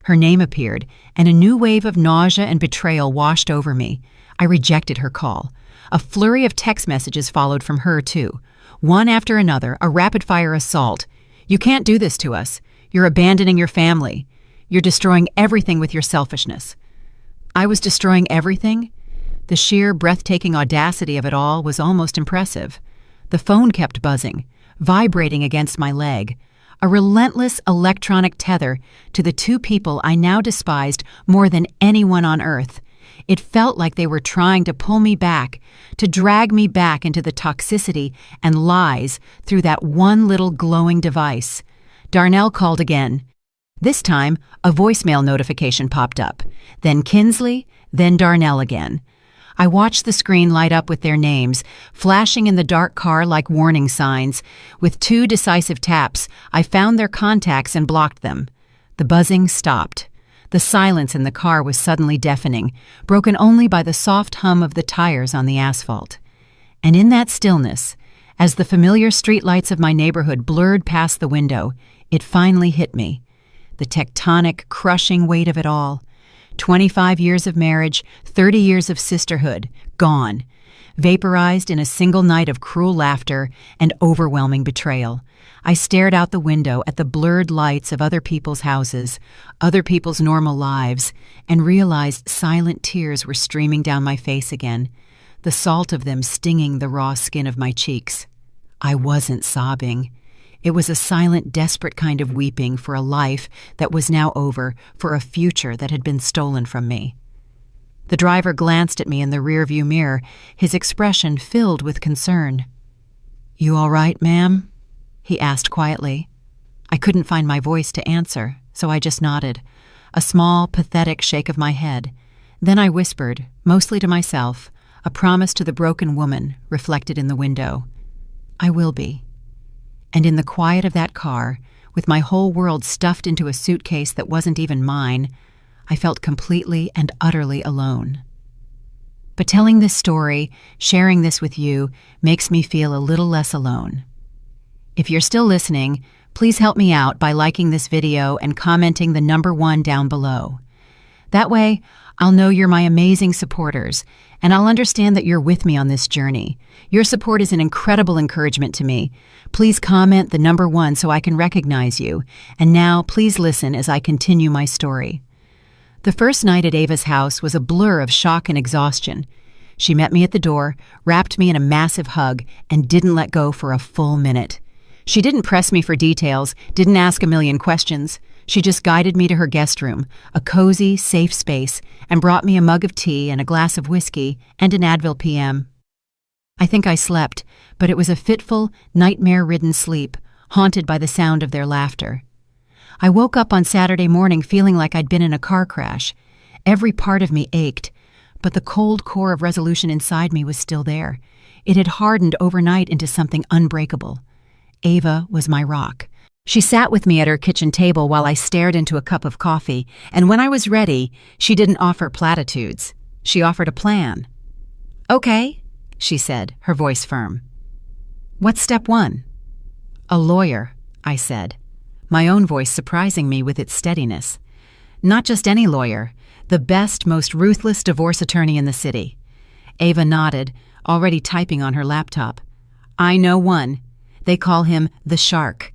Her name appeared, and a new wave of nausea and betrayal washed over me. I rejected her call. A flurry of text messages followed from her, too. One after another, a rapid-fire assault. "You can't do this to us. You're abandoning your family. You're destroying everything with your selfishness." I was destroying everything? The sheer, breathtaking audacity of it all was almost impressive. The phone kept buzzing, vibrating against my leg. A relentless electronic tether to the 2 people I now despised more than anyone on earth. It felt like they were trying to pull me back, to drag me back into the toxicity and lies through that one little glowing device. Darnell called again. This time, a voicemail notification popped up. Then Kinsley, then Darnell again. I watched the screen light up with their names, flashing in the dark car like warning signs. With 2 decisive taps, I found their contacts and blocked them. The buzzing stopped. The silence in the car was suddenly deafening, broken only by the soft hum of the tires on the asphalt. And in that stillness, as the familiar streetlights of my neighborhood blurred past the window, it finally hit me. The tectonic, crushing weight of it all. 25 years of marriage, 30 years of sisterhood, gone. vaporized in a single night of cruel laughter and overwhelming betrayal. I stared out the window at the blurred lights of other people's houses, other people's normal lives, and realized silent tears were streaming down my face again, the salt of them stinging the raw skin of my cheeks. I wasn't sobbing. It was a silent, desperate kind of weeping for a life that was now over, for a future that had been stolen from me. The driver glanced at me in the rearview mirror, his expression filled with concern. "You all right, ma'am?" he asked quietly. I couldn't find my voice to answer, so I just nodded, a small, pathetic shake of my head. Then I whispered, mostly to myself, a promise to the broken woman reflected in the window. "I will be." And in the quiet of that car, with my whole world stuffed into a suitcase that wasn't even mine, I felt completely and utterly alone. But telling this story, sharing this with you, makes me feel a little less alone. If you're still listening, please help me out by liking this video and commenting the number 1 down below. That way, I'll know you're my amazing supporters, and I'll understand that you're with me on this journey. Your support is an incredible encouragement to me. Please comment the number 1 so I can recognize you. And now, please listen as I continue my story. The first night at Ava's house was a blur of shock and exhaustion. She met me at the door, wrapped me in a massive hug, and didn't let go for a full minute. She didn't press me for details, didn't ask a million questions. She just guided me to her guest room, a cozy, safe space, and brought me a mug of tea and a glass of whiskey and an Advil PM. I think I slept, but it was a fitful, nightmare-ridden sleep, haunted by the sound of their laughter. I woke up on Saturday morning feeling like I'd been in a car crash. Every part of me ached, but the cold core of resolution inside me was still there. It had hardened overnight into something unbreakable. Ava was my rock. She sat with me at her kitchen table while I stared into a cup of coffee, and when I was ready, she didn't offer platitudes. She offered a plan. "Okay," she said, her voice firm. "What's step 1? "A lawyer," I said, my own voice surprising me with its steadiness. "Not just any lawyer, the best, most ruthless divorce attorney in the city." Ava nodded, already typing on her laptop. "I know one. They call him the Shark.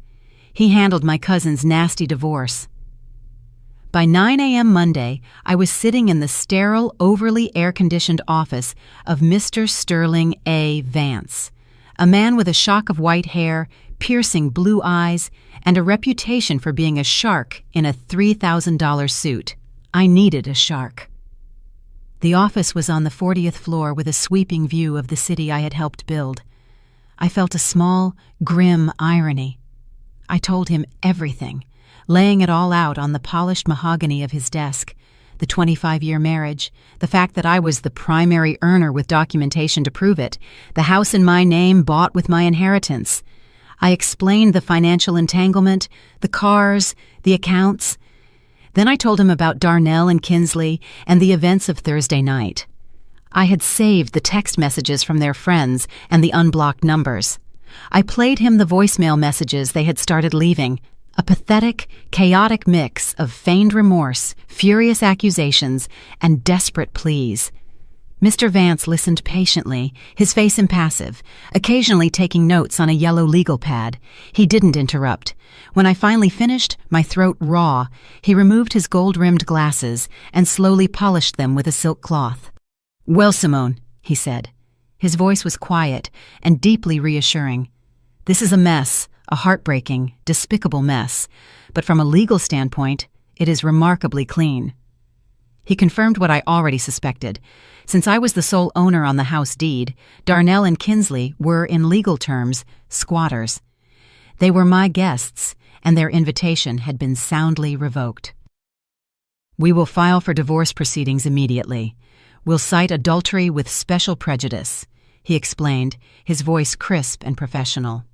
He handled my cousin's nasty divorce." By 9 a.m. Monday, I was sitting in the sterile, overly air-conditioned office of Mr. Sterling A. Vance, a man with a shock of white hair, piercing blue eyes, and a reputation for being a shark in a $3,000 suit. I needed a shark. The office was on the 40th floor with a sweeping view of the city I had helped build. I felt a small, grim irony. I told him everything, laying it all out on the polished mahogany of his desk. The 25-year marriage, the fact that I was the primary earner with documentation to prove it, the house in my name bought with my inheritance. I explained the financial entanglement, the cars, the accounts. Then I told him about Darnell and Kinsley and the events of Thursday night. I had saved the text messages from their friends and the unblocked numbers. I played him the voicemail messages they had started leaving, a pathetic, chaotic mix of feigned remorse, furious accusations, and desperate pleas. Mr. Vance listened patiently, his face impassive, occasionally taking notes on a yellow legal pad. He didn't interrupt. When I finally finished, my throat raw, he removed his gold-rimmed glasses and slowly polished them with a silk cloth. "Well, Simone," he said. His voice was quiet and deeply reassuring. "This is a mess, a heartbreaking, despicable mess, but from a legal standpoint, it is remarkably clean." He confirmed what I already suspected. Since I was the sole owner on the house deed, Darnell and Kinsley were, in legal terms, squatters. They were my guests, and their invitation had been soundly revoked. "We will file for divorce proceedings immediately. We'll cite adultery with special prejudice," he explained, his voice crisp and professional.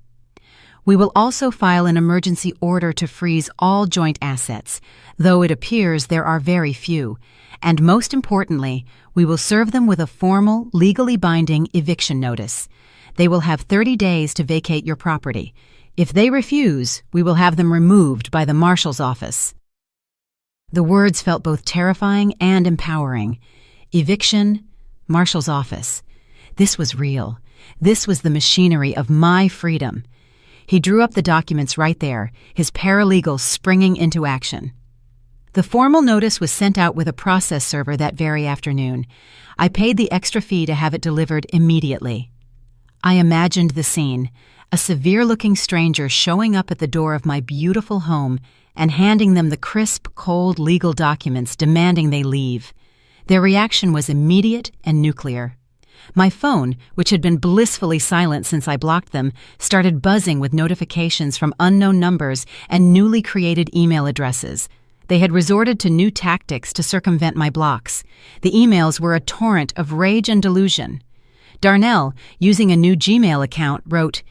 "We will also file an emergency order to freeze all joint assets, though it appears there are very few, and most importantly, we will serve them with a formal, legally binding eviction notice. They will have 30 days to vacate your property. If they refuse, we will have them removed by the marshal's office." The words felt both terrifying and empowering. Eviction, marshal's office. This was real. This was the machinery of my freedom. He drew up the documents right there, his paralegal springing into action. The formal notice was sent out with a process server that very afternoon. I paid the extra fee to have it delivered immediately. I imagined the scene, a severe-looking stranger showing up at the door of my beautiful home and handing them the crisp, cold legal documents demanding they leave. Their reaction was immediate and nuclear. My phone, which had been blissfully silent since I blocked them, started buzzing with notifications from unknown numbers and newly created email addresses. They had resorted to new tactics to circumvent my blocks. The emails were a torrent of rage and delusion. Darnell, using a new Gmail account, wrote,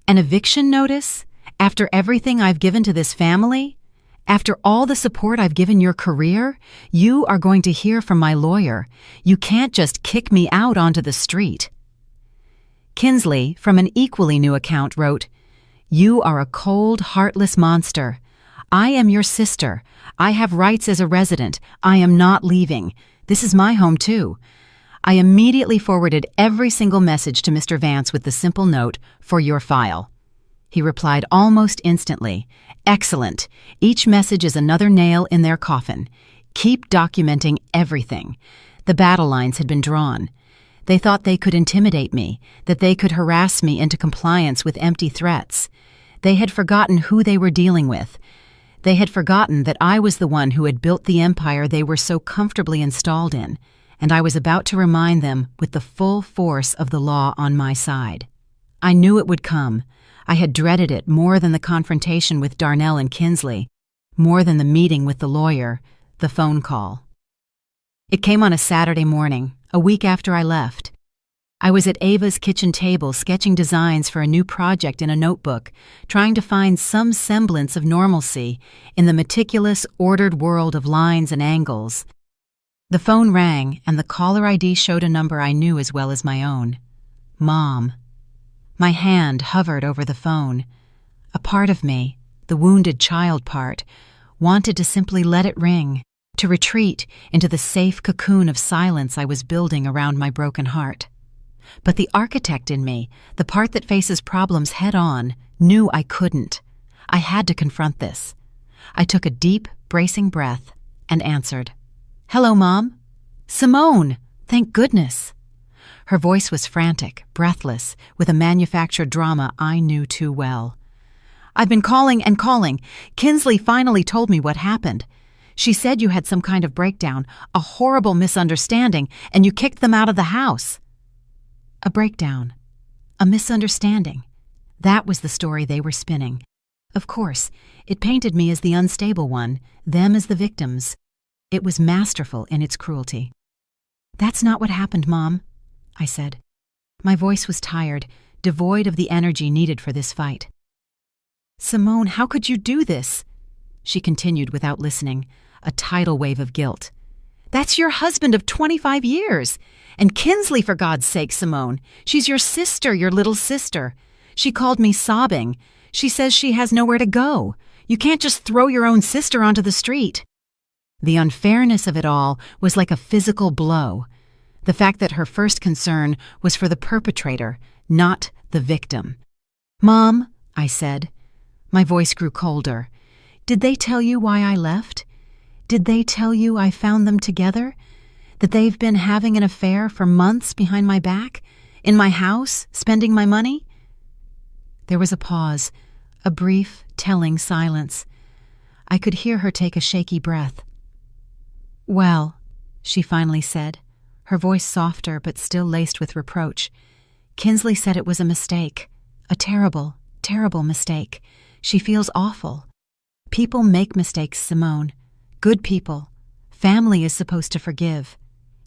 "An eviction notice? After everything I've given to this family? After all the support I've given your career? You are going to hear from my lawyer. You can't just kick me out onto the street." Kinsley, from an equally new account, wrote, "You are a cold, heartless monster. I am your sister. I have rights as a resident. I am not leaving. This is my home, too." I immediately forwarded every single message to Mr. Vance with the simple note, "For your file." He replied almost instantly, "Excellent. Each message is another nail in their coffin. Keep documenting everything." The battle lines had been drawn. They thought they could intimidate me, that they could harass me into compliance with empty threats. They had forgotten who they were dealing with. They had forgotten that I was the one who had built the empire they were so comfortably installed in, and I was about to remind them with the full force of the law on my side. I knew it would come. I had dreaded it more than the confrontation with Darnell and Kinsley, more than the meeting with the lawyer, the phone call. It came on a Saturday morning, a week after I left. I was at Ava's kitchen table sketching designs for a new project in a notebook, trying to find some semblance of normalcy in the meticulous, ordered world of lines and angles. The phone rang, and the caller ID showed a number I knew as well as my own. Mom. My hand hovered over the phone. A part of me, the wounded child part, wanted to simply let it ring, to retreat into the safe cocoon of silence I was building around my broken heart. But the architect in me, the part that faces problems head-on, knew I couldn't. I had to confront this. I took a deep, bracing breath and answered. "Hello, Mom." "Simone! Thank goodness." Her voice was frantic, breathless, with a manufactured drama I knew too well. "I've been calling and calling. Kinsley finally told me what happened. She said you had some kind of breakdown, a horrible misunderstanding, and you kicked them out of the house." A breakdown. A misunderstanding. That was the story they were spinning. Of course, it painted me as the unstable one, them as the victims. It was masterful in its cruelty. "That's not what happened, Mom," I said. My voice was tired, devoid of the energy needed for this fight. "Simone, how could you do this?" She continued without listening, a tidal wave of guilt. "That's your husband of 25 years. And Kinsley, for God's sake, Simone. She's your sister, your little sister. She called me sobbing. She says she has nowhere to go. You can't just throw your own sister onto the street." The unfairness of it all was like a physical blow. The fact that her first concern was for the perpetrator, not the victim. "Mom," I said. My voice grew colder. "Did they tell you why I left? Did they tell you I found them together? That they've been having an affair for months behind my back? In my house, spending my money?" There was a pause, a brief, telling silence. I could hear her take a shaky breath. "Well," she finally said, her voice softer but still laced with reproach, "Kinsley said it was a mistake. A terrible, terrible mistake. She feels awful. People make mistakes, Simone. Good people. Family is supposed to forgive.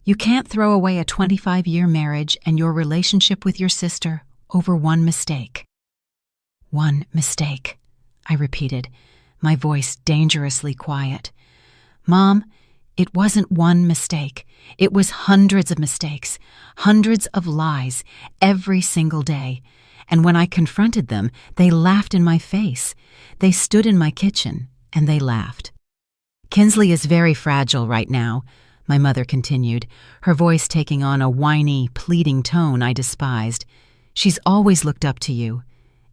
You can't throw away a 25-year marriage and your relationship with your sister over one mistake." "One mistake," I repeated, my voice dangerously quiet. "Mom, it wasn't one mistake. It was hundreds of mistakes, hundreds of lies, every single day. And when I confronted them, they laughed in my face. They stood in my kitchen, and they laughed. Kinsley is very fragile right now." my mother continued, her voice taking on a whiny, pleading tone I despised. "She's always looked up to you.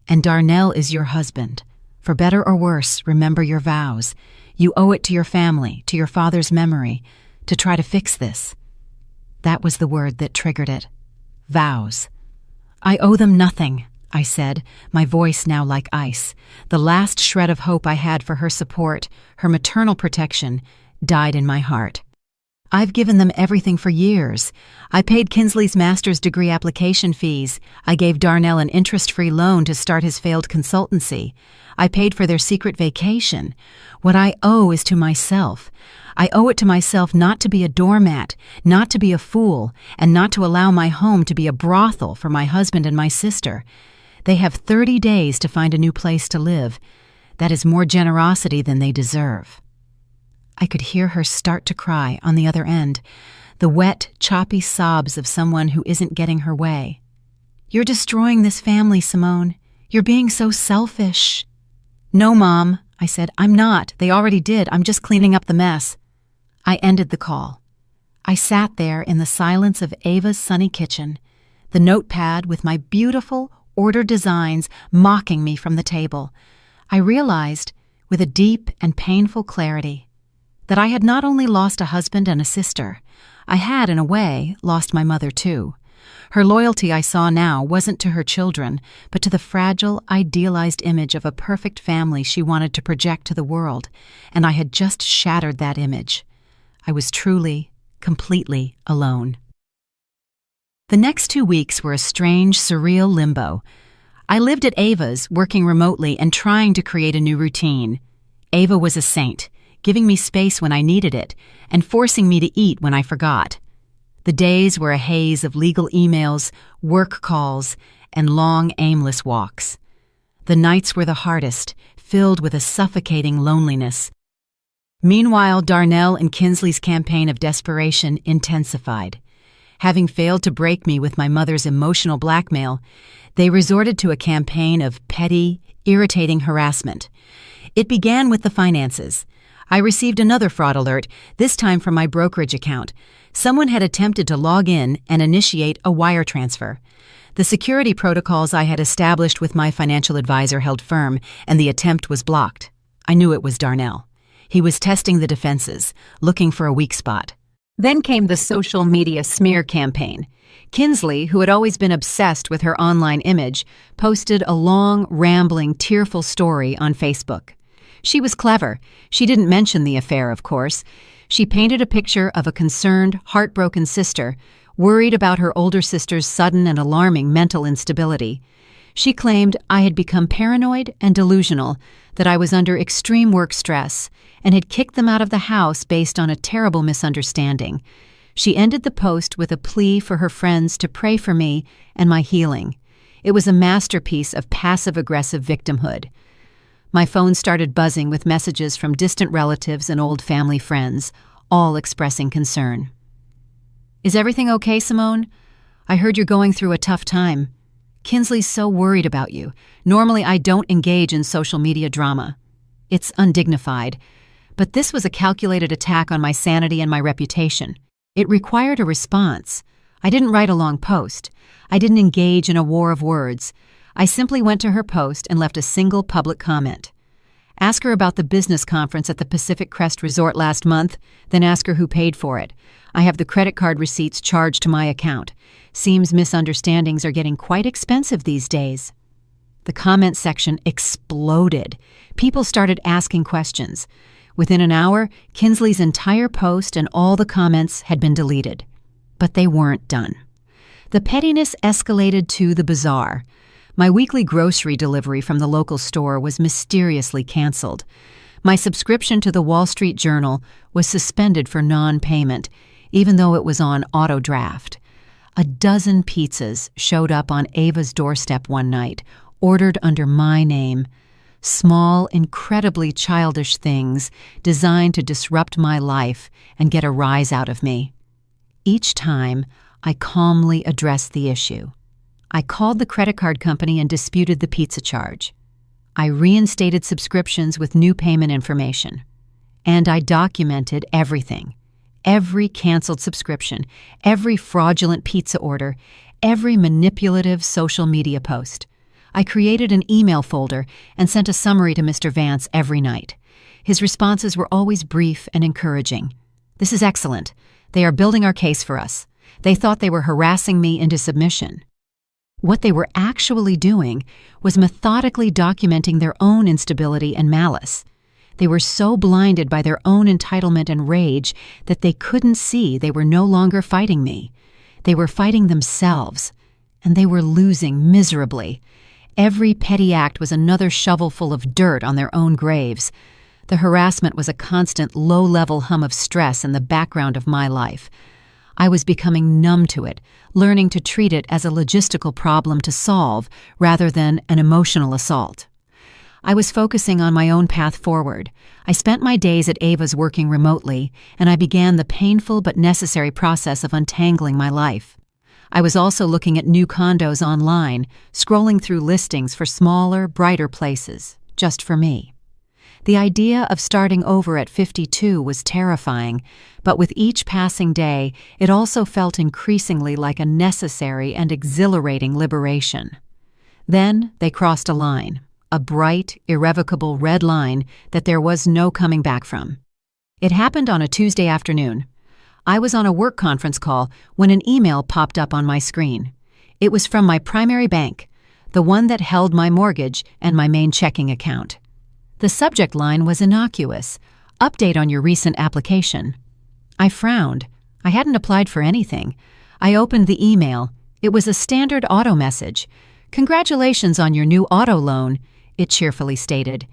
And Darnell is your husband. For better or worse, remember your vows. You owe it to your family, to your father's memory, to try to fix this." That was the word that triggered it. Vows. "I owe them nothing," I said, my voice now like ice. The last shred of hope I had for her support, her maternal protection, died in my heart. "I've given them everything for years. I paid Kinsley's master's degree application fees. I gave Darnell an interest-free loan to start his failed consultancy. I paid for their secret vacation. What I owe is to myself. I owe it to myself not to be a doormat, not to be a fool, and not to allow my home to be a brothel for my husband and my sister. They have 30 days to find a new place to live. That is more generosity than they deserve." I could hear her start to cry on the other end, the wet, choppy sobs of someone who isn't getting her way. "You're destroying this family, Simone. You're being so selfish." "No, Mom," I said. "I'm not. They already did. I'm just cleaning up the mess." I ended the call. I sat there in the silence of Ava's sunny kitchen, the notepad with my beautiful, ordered designs mocking me from the table. I realized, with a deep and painful clarity, that I had not only lost a husband and a sister, I had, in a way, lost my mother too. Her loyalty, I saw now, wasn't to her children, but to the fragile, idealized image of a perfect family she wanted to project to the world, and I had just shattered that image. I was truly, completely alone. The next 2 weeks were a strange, surreal limbo. I lived at Ava's, working remotely and trying to create a new routine. Ava was a saint, giving me space when I needed it, and forcing me to eat when I forgot. The days were a haze of legal emails, work calls, and long, aimless walks. The nights were the hardest, filled with a suffocating loneliness. Meanwhile, Darnell and Kinsley's campaign of desperation intensified. Having failed to break me with my mother's emotional blackmail, they resorted to a campaign of petty, irritating harassment. It began with the finances. I received another fraud alert, this time from my brokerage account. Someone had attempted to log in and initiate a wire transfer. The security protocols I had established with my financial advisor held firm, and the attempt was blocked. I knew it was Darnell. He was testing the defenses, looking for a weak spot. Then came the social media smear campaign. Kinsley, who had always been obsessed with her online image, posted a long, rambling, tearful story on Facebook. She was clever. She didn't mention the affair, of course. She painted a picture of a concerned, heartbroken sister, worried about her older sister's sudden and alarming mental instability. She claimed I had become paranoid and delusional, that I was under extreme work stress, and had kicked them out of the house based on a terrible misunderstanding. She ended the post with a plea for her friends to pray for me and my healing. It was a masterpiece of passive-aggressive victimhood. My phone started buzzing with messages from distant relatives and old family friends, all expressing concern. "Is everything okay, Simone? I heard you're going through a tough time. Kinsley's so worried about you. Normally I don't engage in social media drama. It's undignified. But this was a calculated attack on my sanity and my reputation. It required a response. I didn't write a long post. I didn't engage in a war of words. I simply went to her post and left a single public comment. Ask her about the business conference at the Pacific Crest Resort last month, then ask her who paid for it. I have the credit card receipts charged to my account. Seems misunderstandings are getting quite expensive these days." The comment section exploded. People started asking questions. Within an hour, Kinsley's entire post and all the comments had been deleted. But they weren't done. The pettiness escalated to the bizarre. My weekly grocery delivery from the local store was mysteriously canceled. My subscription to the Wall Street Journal was suspended for non-payment, even though it was on auto draft. A dozen pizzas showed up on Ava's doorstep one night, ordered under my name. Small, incredibly childish things designed to disrupt my life and get a rise out of me. Each time, I calmly addressed the issue. I called the credit card company and disputed the pizza charge. I reinstated subscriptions with new payment information. And I documented everything. Every canceled subscription, every fraudulent pizza order, every manipulative social media post. I created an email folder and sent a summary to Mr. Vance every night. His responses were always brief and encouraging. "This is excellent. They are building our case for us. They thought they were harassing me into submission." What they were actually doing was methodically documenting their own instability and malice. They were so blinded by their own entitlement and rage that they couldn't see they were no longer fighting me. They were fighting themselves, and they were losing miserably. Every petty act was another shovelful of dirt on their own graves. The harassment was a constant low-level hum of stress in the background of my life. I was becoming numb to it, learning to treat it as a logistical problem to solve rather than an emotional assault. I was focusing on my own path forward. I spent my days at Ava's working remotely, and I began the painful but necessary process of untangling my life. I was also looking at new condos online, scrolling through listings for smaller, brighter places, just for me. The idea of starting over at 52 was terrifying, but with each passing day, it also felt increasingly like a necessary and exhilarating liberation. Then they crossed a line. A bright, irrevocable red line that there was no coming back from. It happened on a Tuesday afternoon. I was on a work conference call when an email popped up on my screen. It was from my primary bank, the one that held my mortgage and my main checking account. The subject line was innocuous, "Update on your recent application." I frowned. I hadn't applied for anything. I opened the email. It was a standard auto message. "Congratulations on your new auto loan," it cheerfully stated.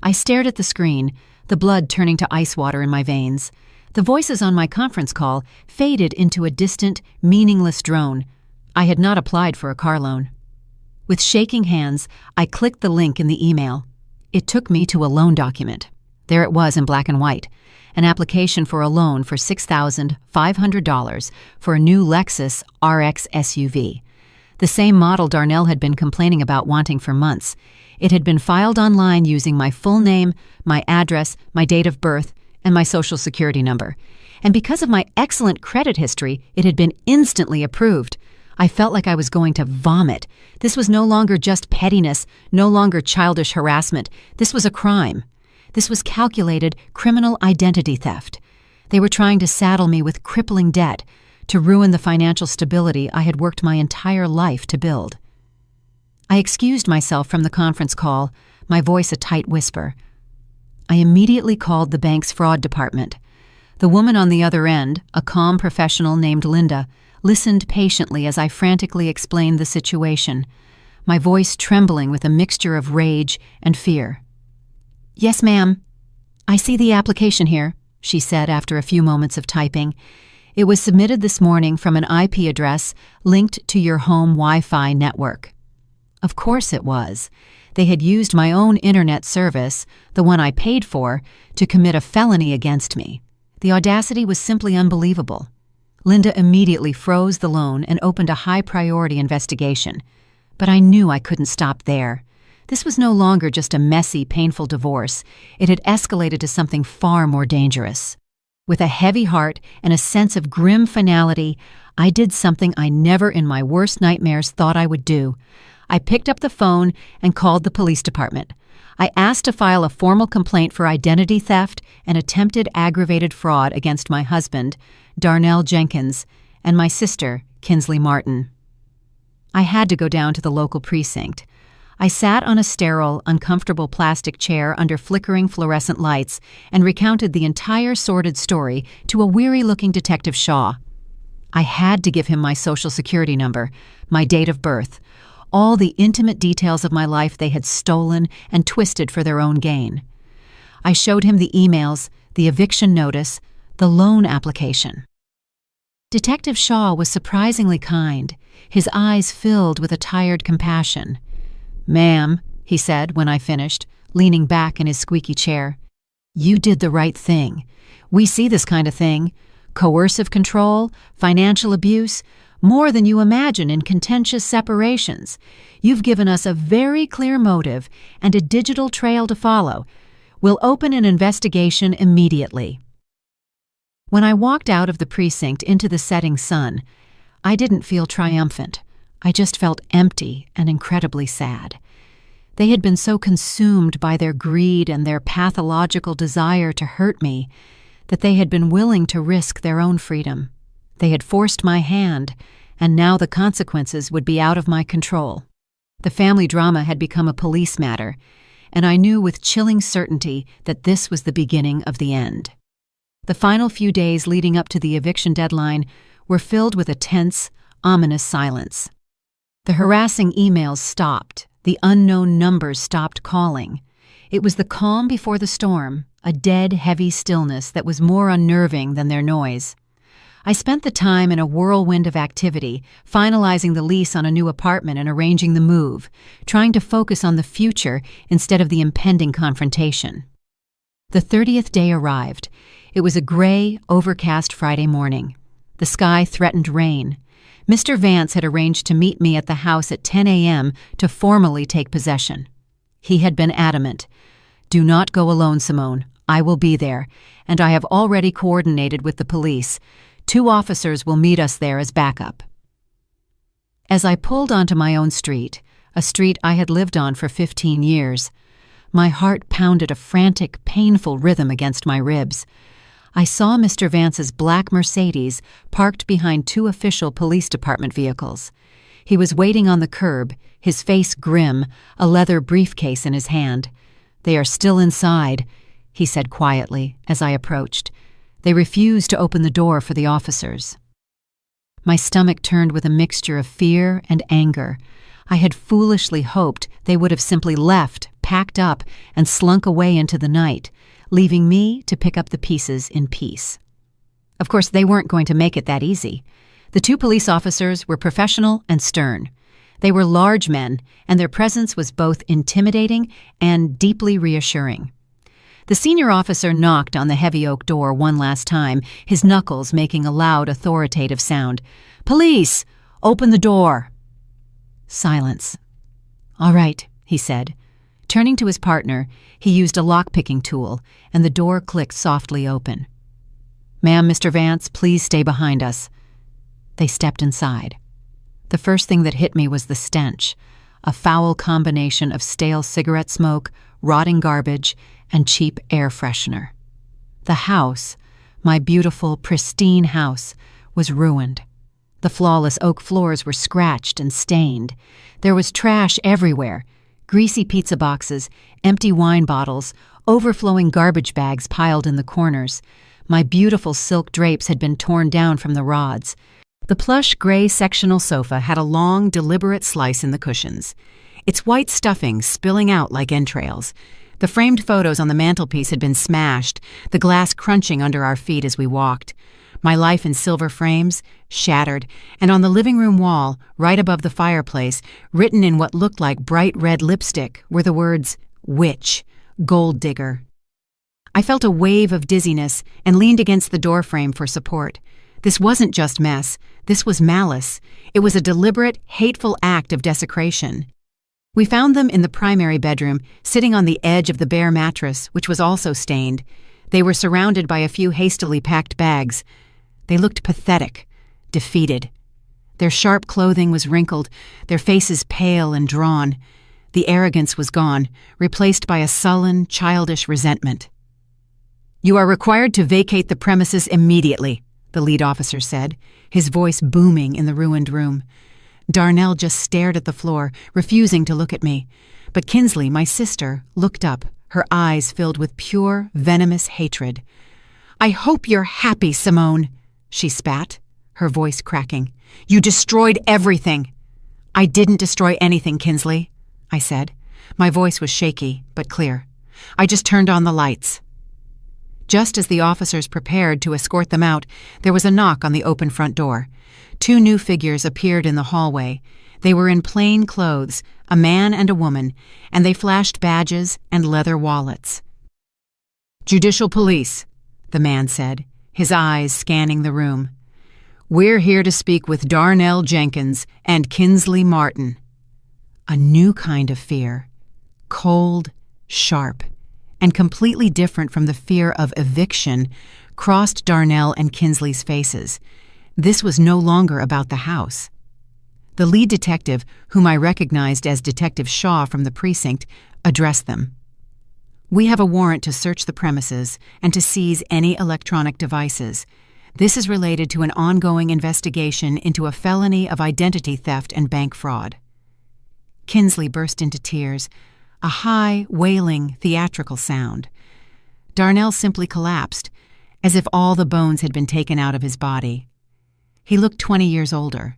I stared at the screen, the blood turning to ice water in my veins. The voices on my conference call faded into a distant, meaningless drone. I had not applied for a car loan. With shaking hands, I clicked the link in the email. It took me to a loan document. There it was in black and white, an application for a loan for $6,500 for a new Lexus RX SUV. The same model Darnell had been complaining about wanting for months. It had been filed online using my full name, my address, my date of birth, and my social security number. And because of my excellent credit history, it had been instantly approved. I felt like I was going to vomit. This was no longer just pettiness, no longer childish harassment. This was a crime. This was calculated criminal identity theft. They were trying to saddle me with crippling debt, to ruin the financial stability I had worked my entire life to build. I excused myself from the conference call, my voice a tight whisper. I immediately called the bank's fraud department. The woman on the other end, a calm professional named Linda, listened patiently as I frantically explained the situation, my voice trembling with a mixture of rage and fear. "Yes, ma'am. I see the application here," she said after a few moments of typing. "It was submitted this morning from an IP address linked to your home Wi-Fi network." Of course it was. They had used my own internet service, the one I paid for, to commit a felony against me. The audacity was simply unbelievable. Linda immediately froze the loan and opened a high-priority investigation. But I knew I couldn't stop there. This was no longer just a messy, painful divorce. It had escalated to something far more dangerous. With a heavy heart and a sense of grim finality, I did something I never in my worst nightmares thought I would do. I picked up the phone and called the police department. I asked to file a formal complaint for identity theft and attempted aggravated fraud against my husband, Darnell Jenkins, and my sister, Kinsley Martin. I had to go down to the local precinct. I sat on a sterile, uncomfortable plastic chair under flickering fluorescent lights and recounted the entire sordid story to a weary-looking Detective Shaw. I had to give him my social security number, my date of birth, all the intimate details of my life they had stolen and twisted for their own gain. I showed him the emails, the eviction notice, the loan application. Detective Shaw was surprisingly kind, his eyes filled with a tired compassion. "Ma'am," he said when I finished, leaning back in his squeaky chair, "you did the right thing. We see this kind of thing. Coercive control, financial abuse, more than you imagine in contentious separations. You've given us a very clear motive and a digital trail to follow. We'll open an investigation immediately." When I walked out of the precinct into the setting sun, I didn't feel triumphant. I just felt empty and incredibly sad. They had been so consumed by their greed and their pathological desire to hurt me that they had been willing to risk their own freedom. They had forced my hand, and now the consequences would be out of my control. The family drama had become a police matter, and I knew with chilling certainty that this was the beginning of the end. The final few days leading up to the eviction deadline were filled with a tense, ominous silence. The harassing emails stopped. The unknown numbers stopped calling. It was the calm before the storm, a dead, heavy stillness that was more unnerving than their noise. I spent the time in a whirlwind of activity, finalizing the lease on a new apartment and arranging the move, trying to focus on the future instead of the impending confrontation. The 30th day arrived. It was a gray, overcast Friday morning. The sky threatened rain. Mr. Vance had arranged to meet me at the house at 10 a.m. to formally take possession. He had been adamant. "Do not go alone, Simone. I will be there, and I have already coordinated with the police. 2 officers will meet us there as backup." As I pulled onto my own street, a street I had lived on for 15 years, my heart pounded a frantic, painful rhythm against my ribs. I saw Mr. Vance's black Mercedes parked behind 2 official police department vehicles. He was waiting on the curb, his face grim, a leather briefcase in his hand. "They are still inside," he said quietly as I approached. They refused to open the door for the officers. My stomach turned with a mixture of fear and anger. I had foolishly hoped they would have simply left, packed up, and slunk away into the night, leaving me to pick up the pieces in peace. Of course, they weren't going to make it that easy. The 2 police officers were professional and stern. They were large men, and their presence was both intimidating and deeply reassuring. The senior officer knocked on the heavy oak door one last time, his knuckles making a loud, authoritative sound. "Police! Open the door!" Silence. "All right," he said. Turning to his partner, he used a lock-picking tool, and the door clicked softly open. "Ma'am, Mr. Vance, please stay behind us." They stepped inside. The first thing that hit me was the stench, a foul combination of stale cigarette smoke, rotting garbage, and cheap air freshener. The house, my beautiful, pristine house, was ruined. The flawless oak floors were scratched and stained. There was trash everywhere. Greasy pizza boxes, empty wine bottles, overflowing garbage bags piled in the corners. My beautiful silk drapes had been torn down from the rods. The plush gray sectional sofa had a long, deliberate slice in the cushions, its white stuffing spilling out like entrails. The framed photos on the mantelpiece had been smashed, the glass crunching under our feet as we walked. My life in silver frames, shattered, and on the living room wall, right above the fireplace, written in what looked like bright red lipstick, were the words, "Witch, Gold Digger." I felt a wave of dizziness and leaned against the doorframe for support. This wasn't just mess, this was malice. It was a deliberate, hateful act of desecration. We found them in the primary bedroom, sitting on the edge of the bare mattress, which was also stained. They were surrounded by a few hastily packed bags. They looked pathetic, defeated. Their sharp clothing was wrinkled, their faces pale and drawn. The arrogance was gone, replaced by a sullen, childish resentment. "You are required to vacate the premises immediately," the lead officer said, his voice booming in the ruined room. Darnell just stared at the floor, refusing to look at me. But Kinsley, my sister, looked up, her eyes filled with pure, venomous hatred. "I hope you're happy, Simone," she spat, her voice cracking. "You destroyed everything." "I didn't destroy anything, Kinsley," I said. My voice was shaky, but clear. "I just turned on the lights." Just as the officers prepared to escort them out, there was a knock on the open front door. 2 new figures appeared in the hallway. They were in plain clothes, a man and a woman, and they flashed badges and leather wallets. "Judicial Police," the man said, his eyes scanning the room. "We're here to speak with Darnell Jenkins and Kinsley Martin." A new kind of fear, cold, sharp, and completely different from the fear of eviction, crossed Darnell and Kinsley's faces. This was no longer about the house. The lead detective, whom I recognized as Detective Shaw from the precinct, addressed them. "We have a warrant to search the premises and to seize any electronic devices. This is related to an ongoing investigation into a felony of identity theft and bank fraud." Kinsley burst into tears, a high, wailing, theatrical sound. Darnell simply collapsed, as if all the bones had been taken out of his body. He looked 20 years older.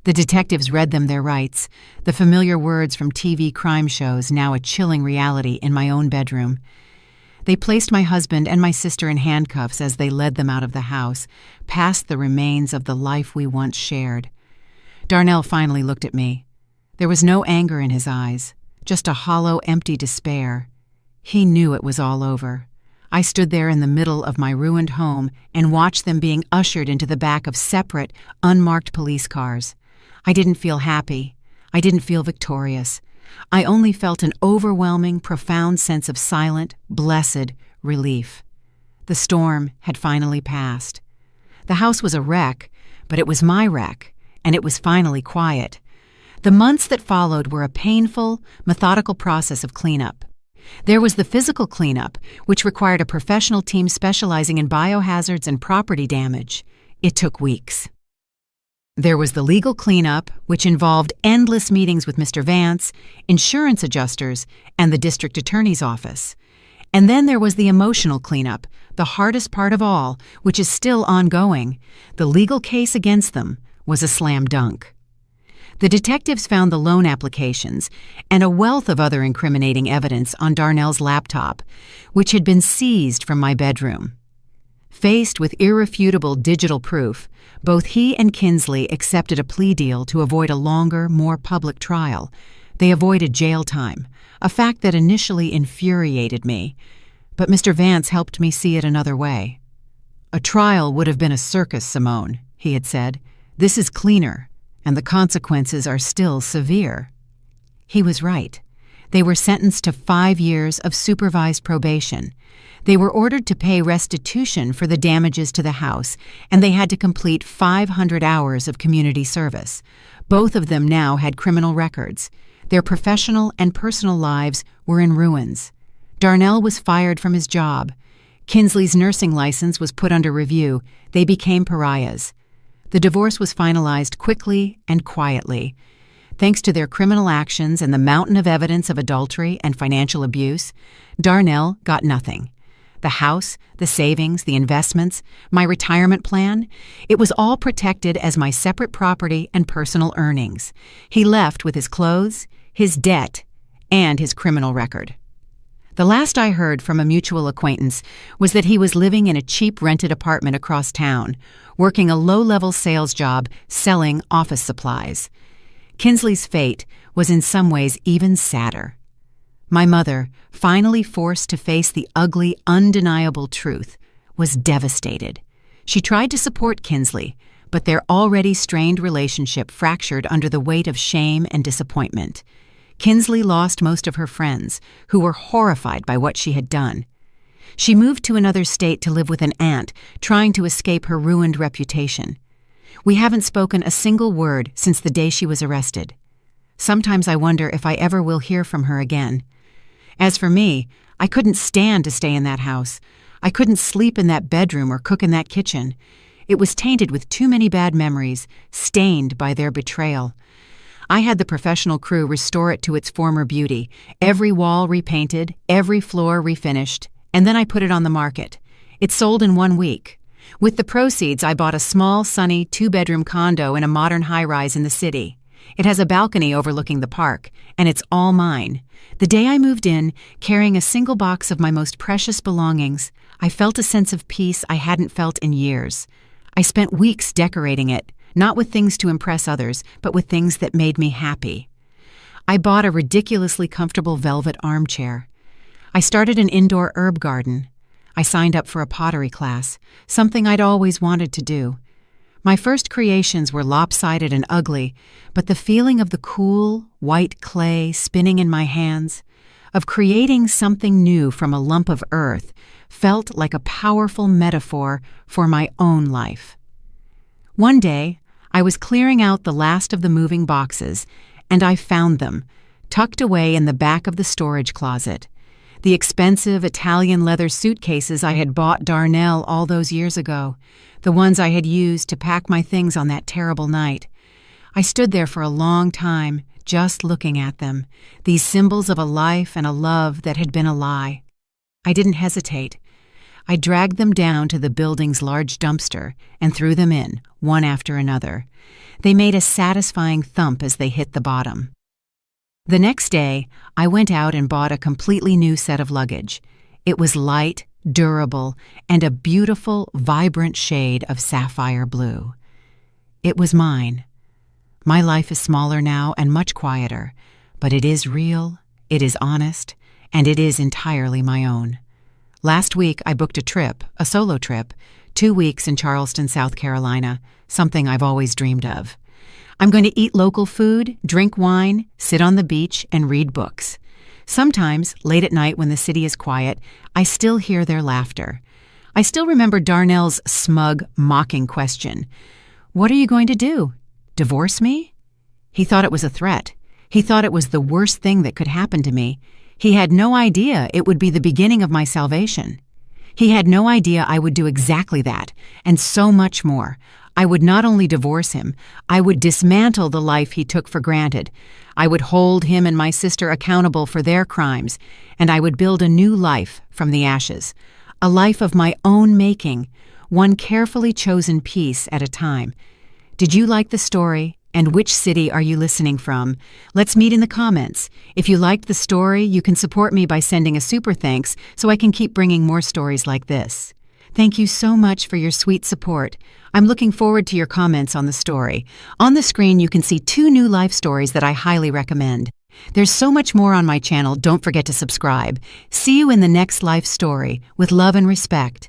The detectives read them their rights, the familiar words from TV crime shows now a chilling reality in my own bedroom. They placed my husband and my sister in handcuffs as they led them out of the house, past the remains of the life we once shared. Darnell finally looked at me. There was no anger in his eyes, just a hollow, empty despair. He knew it was all over. I stood there in the middle of my ruined home and watched them being ushered into the back of separate, unmarked police cars. I didn't feel happy. I didn't feel victorious. I only felt an overwhelming, profound sense of silent, blessed relief. The storm had finally passed. The house was a wreck, but it was my wreck, and it was finally quiet. The months that followed were a painful, methodical process of cleanup. There was the physical cleanup, which required a professional team specializing in biohazards and property damage. It took weeks. There was the legal cleanup, which involved endless meetings with Mr. Vance, insurance adjusters, and the district attorney's office. And then there was the emotional cleanup, the hardest part of all, which is still ongoing. The legal case against them was a slam dunk. The detectives found the loan applications and a wealth of other incriminating evidence on Darnell's laptop, which had been seized from my bedroom. Faced with irrefutable digital proof, both he and Kinsley accepted a plea deal to avoid a longer, more public trial. They avoided jail time, a fact that initially infuriated me. But Mr. Vance helped me see it another way. "A trial would have been a circus, Simone," he had said. "This is cleaner, and the consequences are still severe." He was right. They were sentenced to 5 years of supervised probation. They were ordered to pay restitution for the damages to the house, and they had to complete 500 hours of community service. Both of them now had criminal records. Their professional and personal lives were in ruins. Darnell was fired from his job. Kinsley's nursing license was put under review. They became pariahs. The divorce was finalized quickly and quietly. Thanks to their criminal actions and the mountain of evidence of adultery and financial abuse, Darnell got nothing. The house, the savings, the investments, my retirement plan, it was all protected as my separate property and personal earnings. He left with his clothes, his debt, and his criminal record. The last I heard from a mutual acquaintance was that he was living in a cheap rented apartment across town, working a low-level sales job selling office supplies. Kinsley's fate was in some ways even sadder. My mother, finally forced to face the ugly, undeniable truth, was devastated. She tried to support Kinsley, but their already strained relationship fractured under the weight of shame and disappointment. Kinsley lost most of her friends, who were horrified by what she had done. She moved to another state to live with an aunt, trying to escape her ruined reputation. We haven't spoken a single word since the day she was arrested. Sometimes I wonder if I ever will hear from her again. As for me, I couldn't stand to stay in that house. I couldn't sleep in that bedroom or cook in that kitchen. It was tainted with too many bad memories, stained by their betrayal. I had the professional crew restore it to its former beauty, every wall repainted, every floor refinished, and then I put it on the market. It sold in 1 week. With the proceeds, I bought a small, sunny, 2-bedroom condo in a modern high-rise in the city. It has a balcony overlooking the park, and it's all mine. The day I moved in, carrying a single box of my most precious belongings, I felt a sense of peace I hadn't felt in years. I spent weeks decorating it, not with things to impress others, but with things that made me happy. I bought a ridiculously comfortable velvet armchair. I started an indoor herb garden. I signed up for a pottery class, something I'd always wanted to do. My first creations were lopsided and ugly, but the feeling of the cool, white clay spinning in my hands, of creating something new from a lump of earth, felt like a powerful metaphor for my own life. One day, I was clearing out the last of the moving boxes, and I found them, tucked away in the back of the storage closet. The expensive Italian leather suitcases I had bought Darnell all those years ago, the ones I had used to pack my things on that terrible night. I stood there for a long time, just looking at them, these symbols of a life and a love that had been a lie. I didn't hesitate. I dragged them down to the building's large dumpster and threw them in, one after another. They made a satisfying thump as they hit the bottom. The next day, I went out and bought a completely new set of luggage. It was light, durable, and a beautiful, vibrant shade of sapphire blue. It was mine. My life is smaller now and much quieter, but it is real, it is honest, and it is entirely my own. Last week, I booked a trip, a solo trip, 2 weeks in Charleston, South Carolina, something I've always dreamed of. I'm going to eat local food, drink wine, sit on the beach, and read books. Sometimes, late at night when the city is quiet, I still hear their laughter. I still remember Darnell's smug, mocking question. "What are you going to do? Divorce me?" He thought it was a threat. He thought it was the worst thing that could happen to me. He had no idea it would be the beginning of my salvation. He had no idea I would do exactly that, and so much more. I would not only divorce him, I would dismantle the life he took for granted. I would hold him and my sister accountable for their crimes, and I would build a new life from the ashes. A life of my own making, one carefully chosen piece at a time. Did you like the story? And which city are you listening from? Let's meet in the comments. If you liked the story, you can support me by sending a super thanks so I can keep bringing more stories like this. Thank you so much for your sweet support. I'm looking forward to your comments on the story. On the screen, you can see 2 new life stories that I highly recommend. There's so much more on my channel, don't forget to subscribe. See you in the next life story. With love and respect.